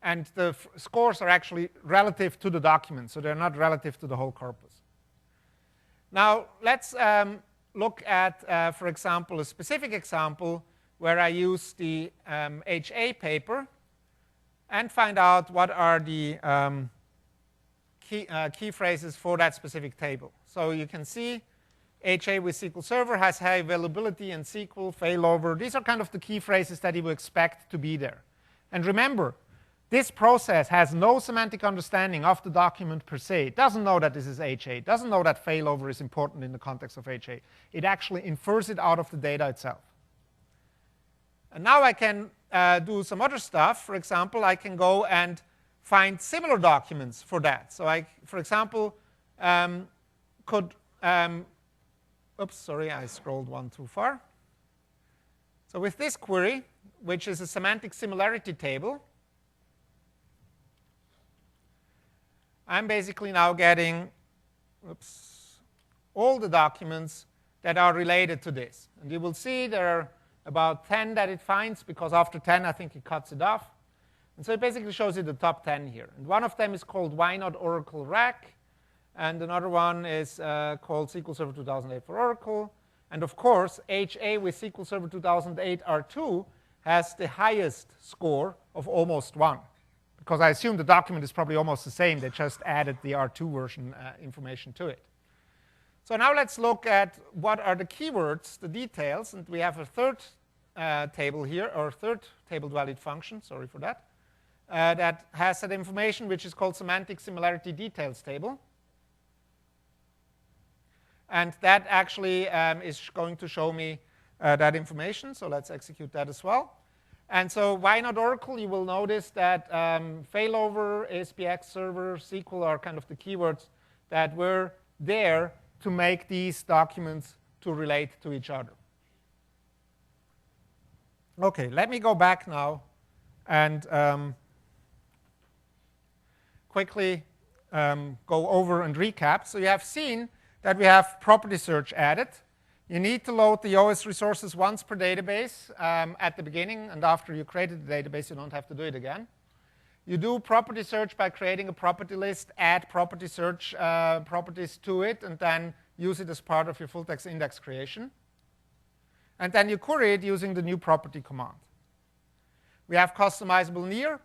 [SPEAKER 1] And the scores are actually relative to the document, so they're not relative to the whole corpus. Now, let's look at, for example, a specific example where I use the HA paper and find out what are the key phrases for that specific table. So you can see HA with SQL Server has high availability and SQL failover. These are kind of the key phrases that you would expect to be there. And remember, this process has no semantic understanding of the document per se. It doesn't know that this is HA. It doesn't know that failover is important in the context of HA. It actually infers it out of the data itself. And now I can do some other stuff. For example, I can go and find similar documents for that. So I, for example, could, oops, sorry, I scrolled one too far. So with this query, which is a semantic similarity table, I'm basically now getting, oops, all the documents that are related to this. And you will see there are about 10 that it finds, because after 10, I think it cuts it off. And so it basically shows you the top 10 here. And one of them is called Why Not Oracle Rack. And another one is called SQL Server 2008 for Oracle. And of course, HA with SQL Server 2008 R2 has the highest score of almost 1. Because I assume the document is probably almost the same. They just added the R2 version information to it. So now let's look at what are the keywords, the details. And we have a third table here, or third table-valued function, sorry for that, that has that information, which is called semantic similarity details table. And that actually is going to show me that information. So let's execute that as well. And so why not Oracle? You will notice that failover, ASPX server, SQL are kind of the keywords that were there to make these documents to relate to each other. OK, let me go back now and quickly go over and recap. So you have seen that we have property search added. You need to load the OS resources once per database at the beginning, and after you created the database, you don't have to do it again. You do property search by creating a property list, add property search properties to it, and then use it as part of your full text index creation. And then you query it using the new property command. We have customizable near,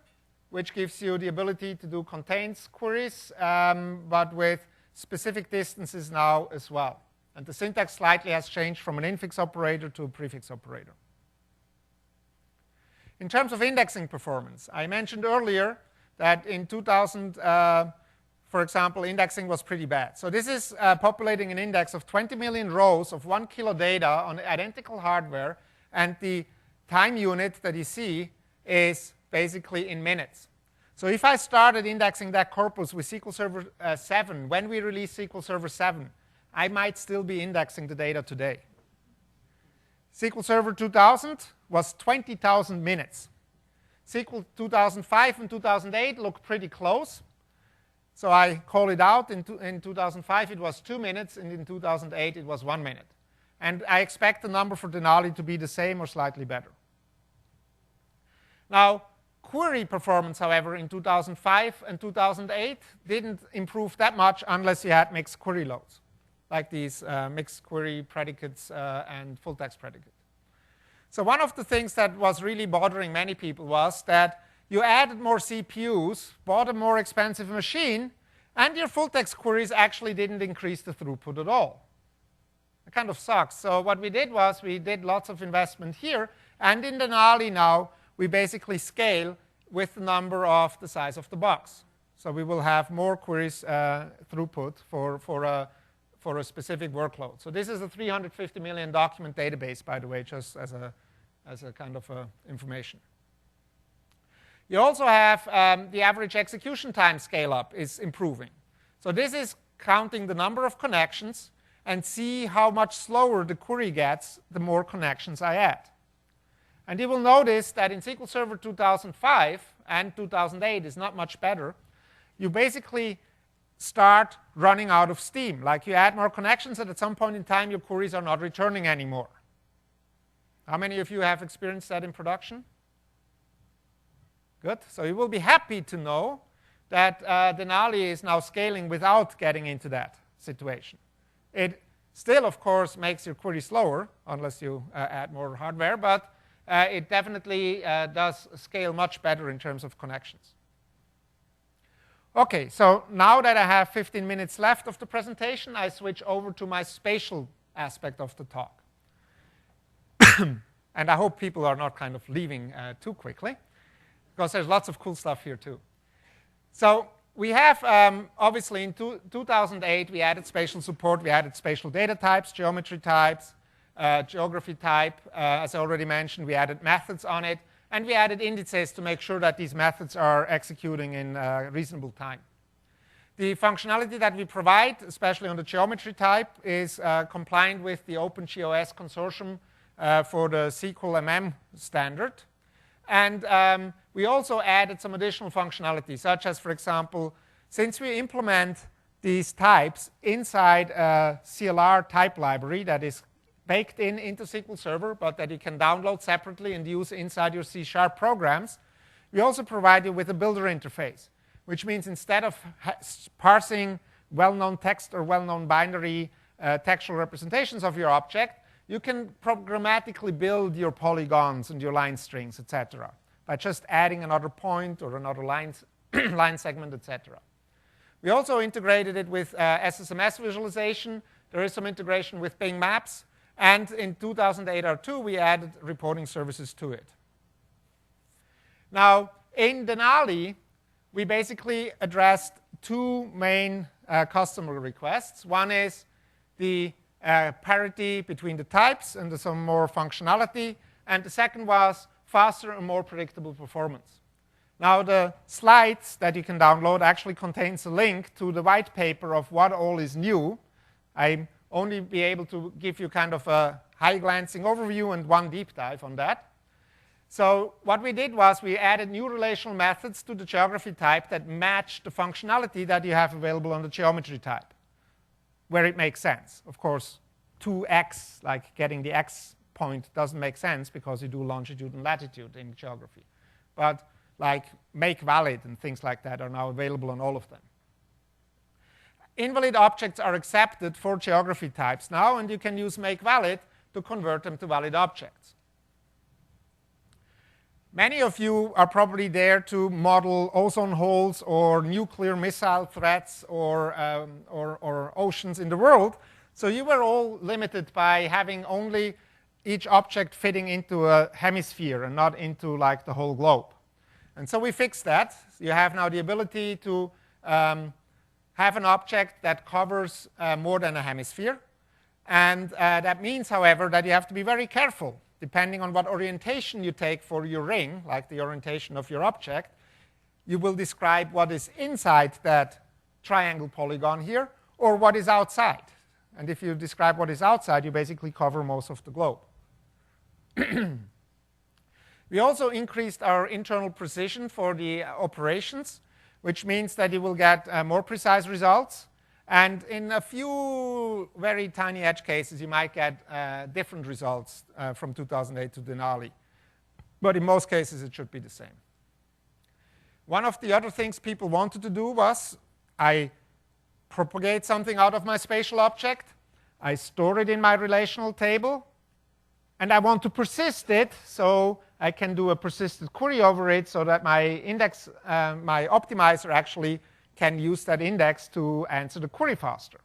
[SPEAKER 1] which gives you the ability to do contains queries, but with specific distances now as well. And the syntax slightly has changed from an infix operator to a prefix operator. In terms of indexing performance, I mentioned earlier that in 2000, for example, indexing was pretty bad. So this is populating an index of 20 million rows of 1 kilo data on identical hardware. And the time unit that you see is basically in minutes. So if I started indexing that corpus with SQL Server 7, when we release SQL Server 7, I might still be indexing the data today. SQL Server 2000 was 20,000 minutes. SQL 2005 and 2008 look pretty close. So I call it out. In 2005, it was 2 minutes, and in 2008, it was 1 minute. And I expect the number for Denali to be the same or slightly better. Now, query performance, however, in 2005 and 2008 didn't improve that much unless you had mixed query loads, like these mixed query predicates and full text predicate. So one of the things that was really bothering many people was that you added more CPUs, bought a more expensive machine, and your full text queries actually didn't increase the throughput at all. It kind of sucks. So what we did was we did lots of investment here, and in Denali now, we basically scale with the number of the size of the box. So we will have more queries throughput for a specific workload. So this is a 350 million document database, by the way, just as a kind of information. You also have the average execution time scale up is improving. So this is counting the number of connections and see how much slower the query gets the more connections I add. And you will notice that in SQL Server 2005 and 2008 is not much better. You basically start running out of steam. Like you add more connections, and at some point in time, your queries are not returning anymore. How many of you have experienced that in production? Good. So you will be happy to know that Denali is now scaling without getting into that situation. It still, of course, makes your query slower, unless you add more hardware, but it definitely does scale much better in terms of connections. OK, so now that I have 15 minutes left of the presentation, I switch over to my spatial aspect of the talk. And I hope people are not kind of leaving too quickly, because there's lots of cool stuff here, too. So we have, obviously, in 2008, we added spatial support. We added spatial data types, geometry types, geography type. As I already mentioned, we added methods on it. And we added indices to make sure that these methods are executing in reasonable time. The functionality that we provide, especially on the geometry type, is compliant with the OpenGOS consortium for the SQL MM standard. And we also added some additional functionality, such as, for example, since we implement these types inside a CLR type library that is baked into SQL Server, but that you can download separately and use inside your C# programs, we also provide you with a builder interface, which means instead of parsing well-known text or well-known binary textual representations of your object, you can programmatically build your polygons and your line strings, etc., by just adding another point or another line segment, etc. We also integrated it with SSMS visualization. There is some integration with Bing Maps. And in 2008 R2, we added reporting services to it. Now, in Denali, we basically addressed two main customer requests. One is the parity between the types and some more functionality. And the second was faster and more predictable performance. Now, the slides that you can download actually contains a link to the white paper of what all is new. I'm only be able to give you kind of a high-glancing overview and one deep dive on that. So what we did was we added new relational methods to the geography type that match the functionality that you have available on the geometry type, where it makes sense. Of course, 2x, like getting the x point, doesn't make sense because you do longitude and latitude in geography. But like make valid and things like that are now available on all of them. Invalid objects are accepted for geography types now, and you can use make valid to convert them to valid objects. Many of you are probably there to model ozone holes or nuclear missile threats or oceans in the world. So you were all limited by having only each object fitting into a hemisphere and not into like the whole globe. And so we fixed that. You have now the ability to have an object that covers more than a hemisphere. And that means, however, that you have to be very careful. Depending on what orientation you take for your ring, like the orientation of your object, you will describe what is inside that triangle polygon here or what is outside. And if you describe what is outside, you basically cover most of the globe. We also increased our internal precision for the operations, which means that you will get more precise results. And in a few very tiny edge cases, you might get different results from 2008 to Denali. But in most cases, it should be the same. One of the other things people wanted to do was I propagate something out of my spatial object. I store it in my relational table. And I want to persist it, so I can do a persisted query over it so that my index, my optimizer actually can use that index to answer the query faster.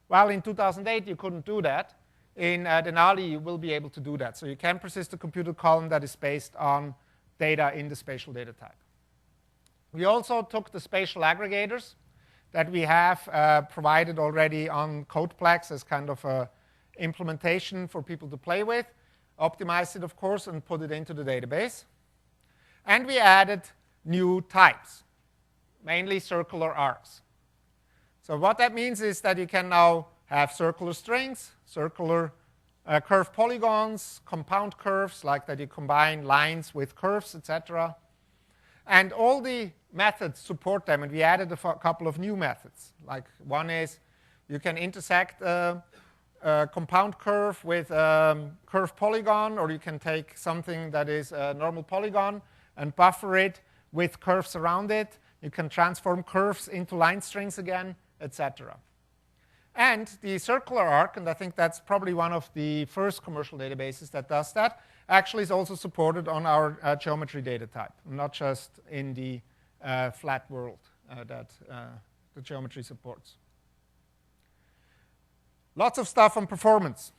[SPEAKER 1] Well, in 2008, you couldn't do that. In Denali, you will be able to do that. So you can persist a computed column that is based on data in the spatial data type. We also took the spatial aggregators that we have provided already on CodePlex as kind of a implementation for people to play with, optimized it, of course, and put it into the database. And we added new types, mainly circular arcs. So what that means is that you can now have circular strings, circular curve polygons, compound curves, like that you combine lines with curves, etc. And all the methods support them, and we added a couple of new methods. Like one is you can intersect a compound curve with a curve polygon, or you can take something that is a normal polygon and buffer it with curves around it. You can transform curves into line strings again, etc. And the circular arc, and I think that's probably one of the first commercial databases that does that, actually is also supported on our geometry data type, not just in the flat world that the geometry supports. Lots of stuff on performance.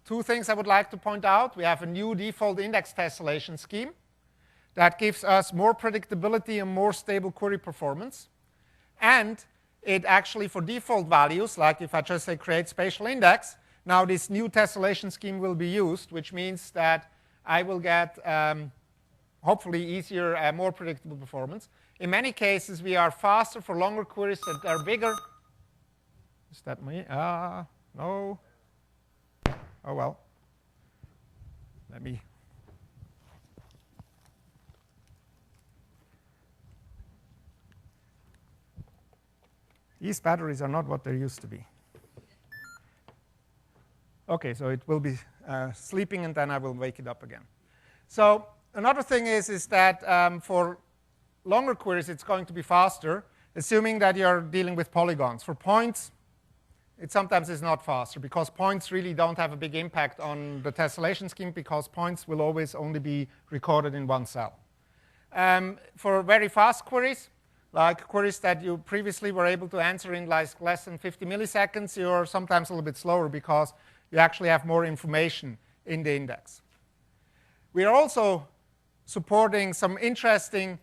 [SPEAKER 1] Two things I would like to point out. We have a new default index tessellation scheme that gives us more predictability and more stable query performance. And it actually, for default values, like if I just say create spatial index, now this new tessellation scheme will be used, which means that I will get hopefully easier, more predictable performance. In many cases, we are faster for longer queries that are bigger. Is that me? No. Oh, well. Let me. These batteries are not what they used to be. OK, so it will be sleeping, and then I will wake it up again. So another thing is that for longer queries, it's going to be faster, assuming that you're dealing with polygons. For points, it sometimes is not faster, because points really don't have a big impact on the tessellation scheme, because points will always only be recorded in one cell. For very fast queries, like queries that you previously were able to answer in like less than 50 milliseconds, you're sometimes a little bit slower because you actually have more information in the index. We are also supporting some interesting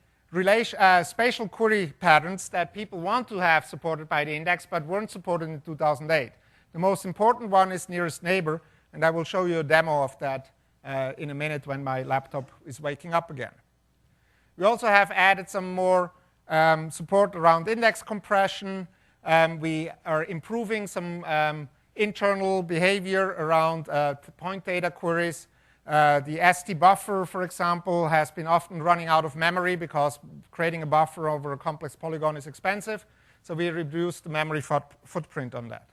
[SPEAKER 1] spatial query patterns that people want to have supported by the index but weren't supported in 2008. The most important one is nearest neighbor, and I will show you a demo of that in a minute when my laptop is waking up again. We also have added some more support around index compression. We are improving some internal behavior around point data queries. The ST buffer, for example, has been often running out of memory because creating a buffer over a complex polygon is expensive. So we reduced the memory footprint on that.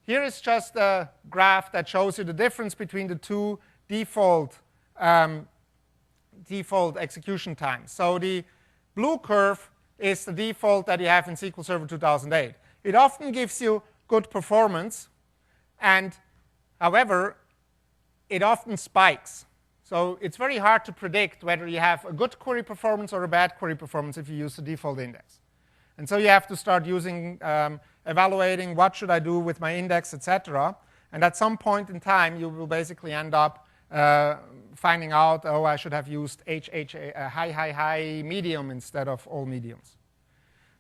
[SPEAKER 1] Here is just a graph that shows you the difference between the two default execution times. So the blue curve is the default that you have in SQL Server 2008. It often gives you good performance, and however, it often spikes. So it's very hard to predict whether you have a good query performance or a bad query performance if you use the default index. And so you have to start using, evaluating what should I do with my index, etc. And at some point in time, you will basically end up finding out, oh, I should have used high, medium instead of all mediums.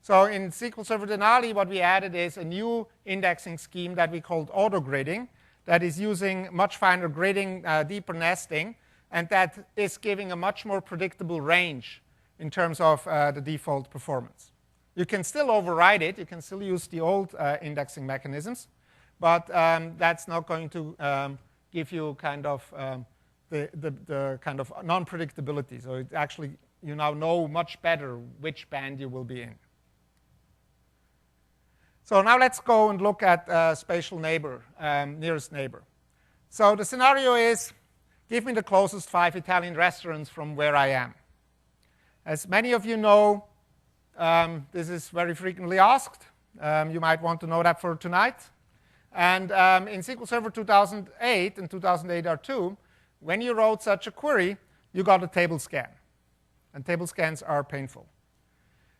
[SPEAKER 1] So in SQL Server Denali, what we added is a new indexing scheme that we called auto-gridding that is using much finer gridding, deeper nesting, and that is giving a much more predictable range in terms of the default performance. You can still override it. You can still use the old indexing mechanisms, but that's not going to give you kind of the kind of non-predictability. So it actually, you now know much better which band you will be in. So now let's go and look at spatial neighbor, nearest neighbor. So the scenario is, give me the closest 5 Italian restaurants from where I am. As many of you know, this is very frequently asked. You might want to know that for tonight. And in SQL Server 2008 and 2008 R2, when you wrote such a query, you got a table scan. And table scans are painful.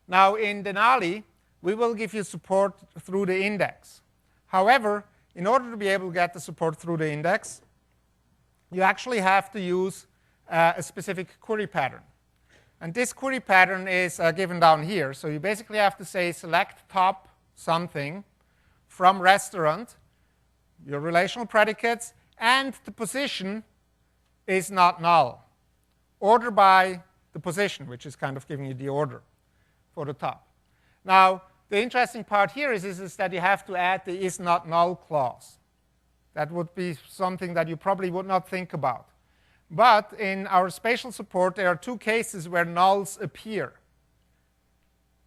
[SPEAKER 1] Now in Denali, we will give you support through the index. However, in order to be able to get the support through the index, you actually have to use a specific query pattern. And this query pattern is given down here. So you basically have to say select top something from restaurant, your relational predicates, and the position is not null. Order by the position, which is kind of giving you the order for the top. Now, the interesting part here is that you have to add the is not null clause. That would be something that you probably would not think about. But in our spatial support, there are two cases where nulls appear.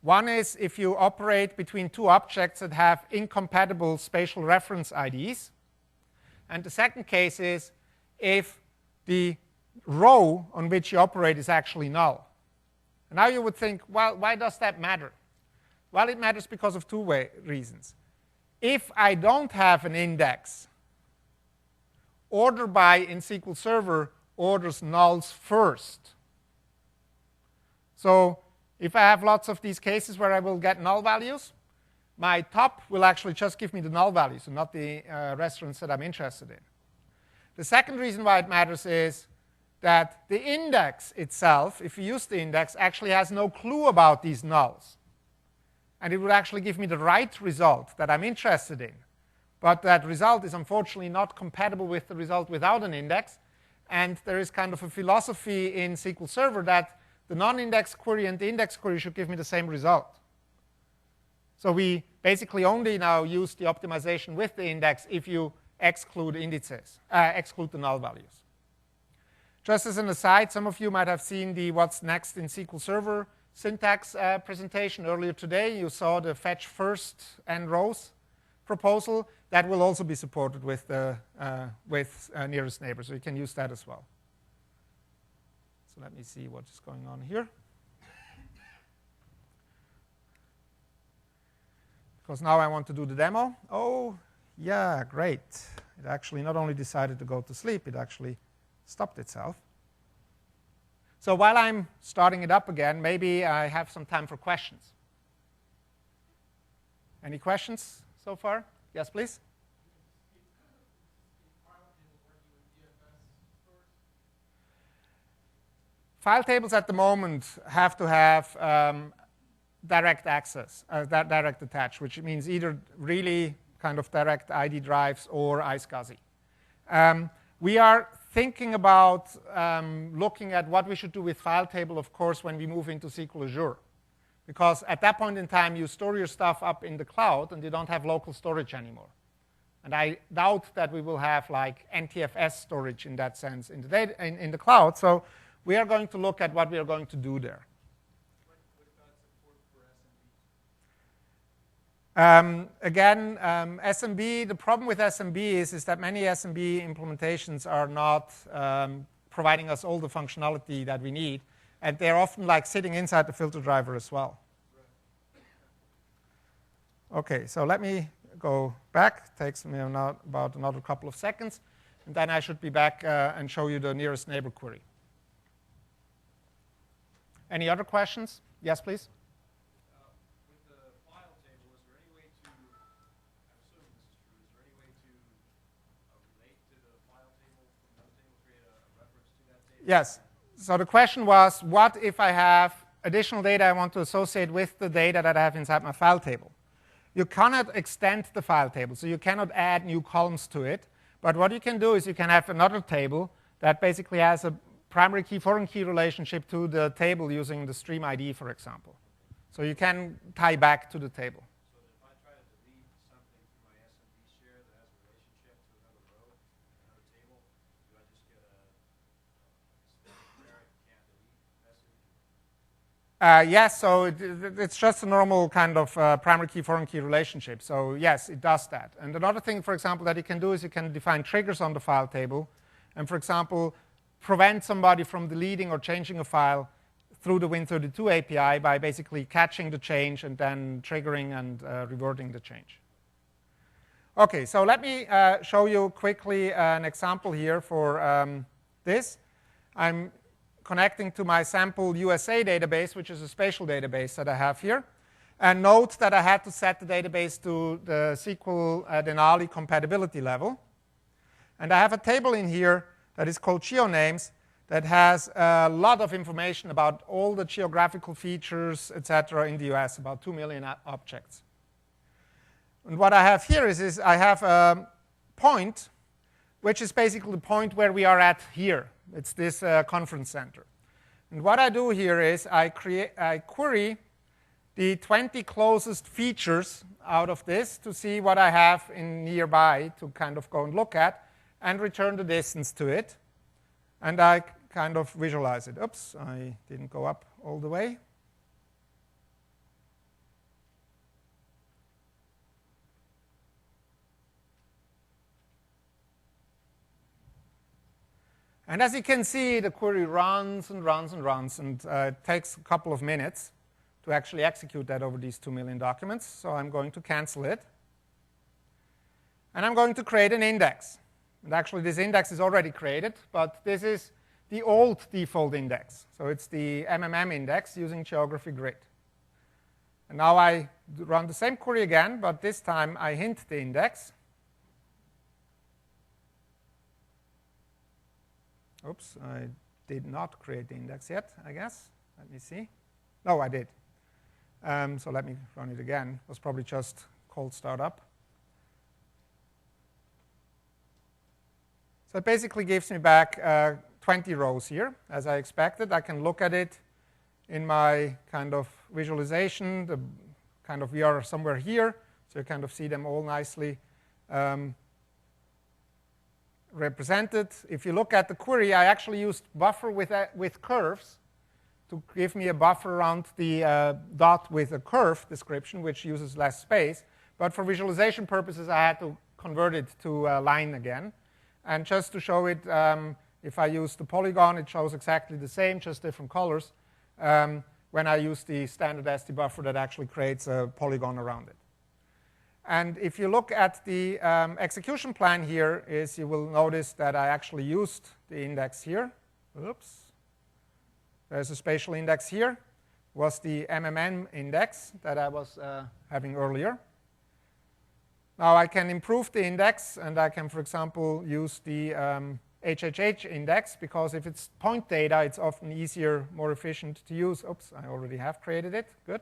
[SPEAKER 1] One is if you operate between two objects that have incompatible spatial reference IDs. And the second case is if the row on which you operate is actually null. And now you would think, well, why does that matter? Well, it matters because of two reasons. If I don't have an index, order by in SQL Server orders nulls first. So if I have lots of these cases where I will get null values, my top will actually just give me the null values and not the restaurants that I'm interested in. The second reason why it matters is that the index itself, if you use the index, actually has no clue about these nulls. And it will actually give me the right result that I'm interested in. But that result is unfortunately not compatible with the result without an index. And there is kind of a philosophy in SQL Server that the non-index query and the index query should give me the same result. So we basically only now use the optimization with the index if you exclude indices, exclude the null values. Just as an aside, some of you might have seen the what's next in SQL Server syntax presentation earlier today. You saw the fetch first n rows proposal. That will also be supported with nearest neighbor, so you can use that as well. So let me see what is going on here. Because now I want to do the demo. Oh, yeah, great. It actually not only decided to go to sleep, it actually stopped itself. So while I'm starting it up again, maybe I have some time for questions. Any questions so far? Yes, please. File tables at the moment have to have direct access, direct attach, which means either really kind of direct ID drives or iSCSI. We are thinking about looking at what we should do with file table, of course, when we move into SQL Azure. Because at that point in time, you store your stuff up in the cloud, and you don't have local storage anymore. And I doubt that we will have like NTFS storage in that sense in the cloud. So we are going to look at what we are going to do there.
[SPEAKER 2] What about support for SMB?
[SPEAKER 1] SMB, the problem with SMB is that many SMB implementations are not providing us all the functionality that we need. And they're often like sitting inside the filter driver as well. OK, so let me go back. Takes me about another couple of seconds. And then I should be back and show you the nearest neighbor query. Any other questions? Yes, please.
[SPEAKER 2] With the file table, is there any way to, I'm assuming this is true, is there any way to relate to the file table from another table, create a reference to that table?
[SPEAKER 1] Yes. So the question was, what if I have additional data I want to associate with the data that I have inside my file table? You cannot extend the file table, so you cannot add new columns to it. But what you can do is you can have another table that basically has a primary key, foreign key relationship to the table using the stream ID, for example. So you can tie back to the table.
[SPEAKER 2] So if I try to delete something from my SMB share that has a relationship to another row, another table, do I just get a generic can't delete message?
[SPEAKER 1] Yes, so it's just a normal kind of primary key, foreign key relationship. So yes, it does that. And another thing, for example, that you can do is you can define triggers on the file table. And for example, prevent somebody from deleting or changing a file through the Win32 API by basically catching the change and then triggering and reverting the change. OK, so let me show you quickly an example here for this. I'm connecting to my sample USA database, which is a spatial database that I have here. And note that I had to set the database to the SQL Denali compatibility level. And I have a table in here that is called GeoNames that has a lot of information about all the geographical features, et cetera, in the US, about 2 million objects. And what I have here is I have a point, which is basically the point where we are at here. It's this conference center. And what I do here is I query the 20 closest features out of this to see what I have in nearby to kind of go and look at, and return the distance to it. And I kind of visualize it. Oops, I didn't go up all the way. And as you can see, the query runs and runs and runs, and it takes a couple of minutes to actually execute that over these 2 million documents. So I'm going to cancel it. And I'm going to create an index. And actually, this index is already created, but this is the old default index. So it's the MMM index using geography grid. And now I run the same query again, but this time I hint the index. Oops, I did not create the index yet, I guess. Let me see. No, I did. So let me run it again. It was probably just cold startup. So it basically gives me back 20 rows here, as I expected. I can look at it in my kind of visualization. The kind of we are somewhere here, so you kind of see them all nicely represented. If you look at the query, I actually used buffer with curves to give me a buffer around the dot with a curve description, which uses less space. But for visualization purposes, I had to convert it to a line again. And just to show it, if I use the polygon, it shows exactly the same, just different colors, when I use the standard SD buffer that actually creates a polygon around it. And if you look at the execution plan here, you will notice that I actually used the index here. Oops. There's a spatial index here. Was the MMN index that I was having earlier. Now I can improve the index, and I can, for example, use the HHH index, because if it's point data, it's often easier, more efficient to use. Oops, I already have created it. Good.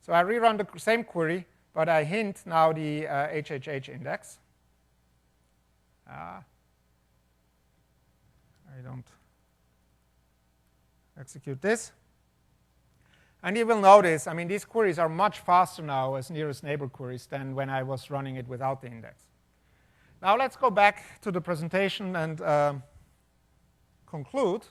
[SPEAKER 1] So I rerun the same query, but I hint now the HHH index. I don't execute this. And you will notice, I mean, these queries are much faster now as nearest neighbor queries than when I was running it without the index. Now let's go back to the presentation and conclude.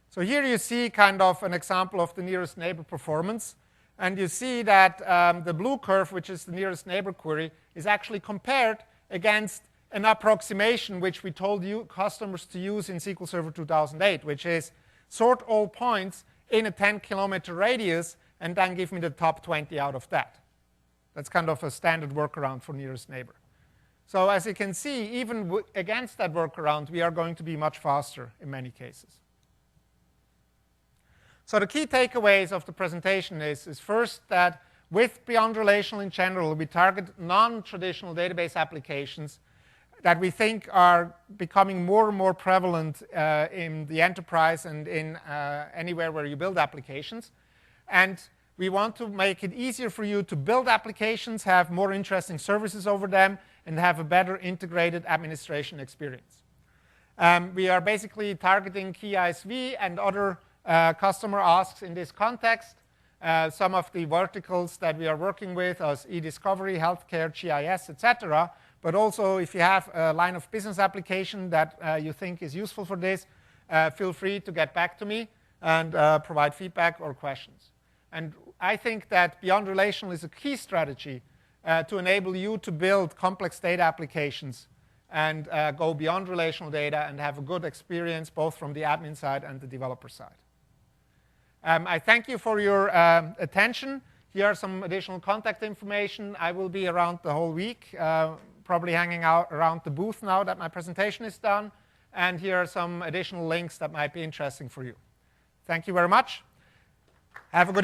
[SPEAKER 1] So here you see kind of an example of the nearest neighbor performance. And you see that the blue curve, which is the nearest neighbor query, is actually compared against an approximation which we told you customers to use in SQL Server 2008, which is sort all points in a 10-kilometer radius and then give me the top 20 out of that. That's kind of a standard workaround for nearest neighbor. So as you can see, even against that workaround, we are going to be much faster in many cases. So the key takeaways of the presentation is first that with Beyond Relational in general, we target non-traditional database applications that we think are becoming more and more prevalent in the enterprise and in anywhere where you build applications. And we want to make it easier for you to build applications, have more interesting services over them, and have a better integrated administration experience. We are basically targeting key ISV and other customer asks in this context. Some of the verticals that we are working with as e-discovery, healthcare, GIS, etc. But also, if you have a line of business application that you think is useful for this, feel free to get back to me and provide feedback or questions. And I think that Beyond Relational is a key strategy to enable you to build complex data applications and go beyond relational data and have a good experience both from the admin side and the developer side. I thank you for your attention. Here are some additional contact information. I will be around the whole week, probably hanging out around the booth now that my presentation is done. And here are some additional links that might be interesting for you. Thank you very much. Have a good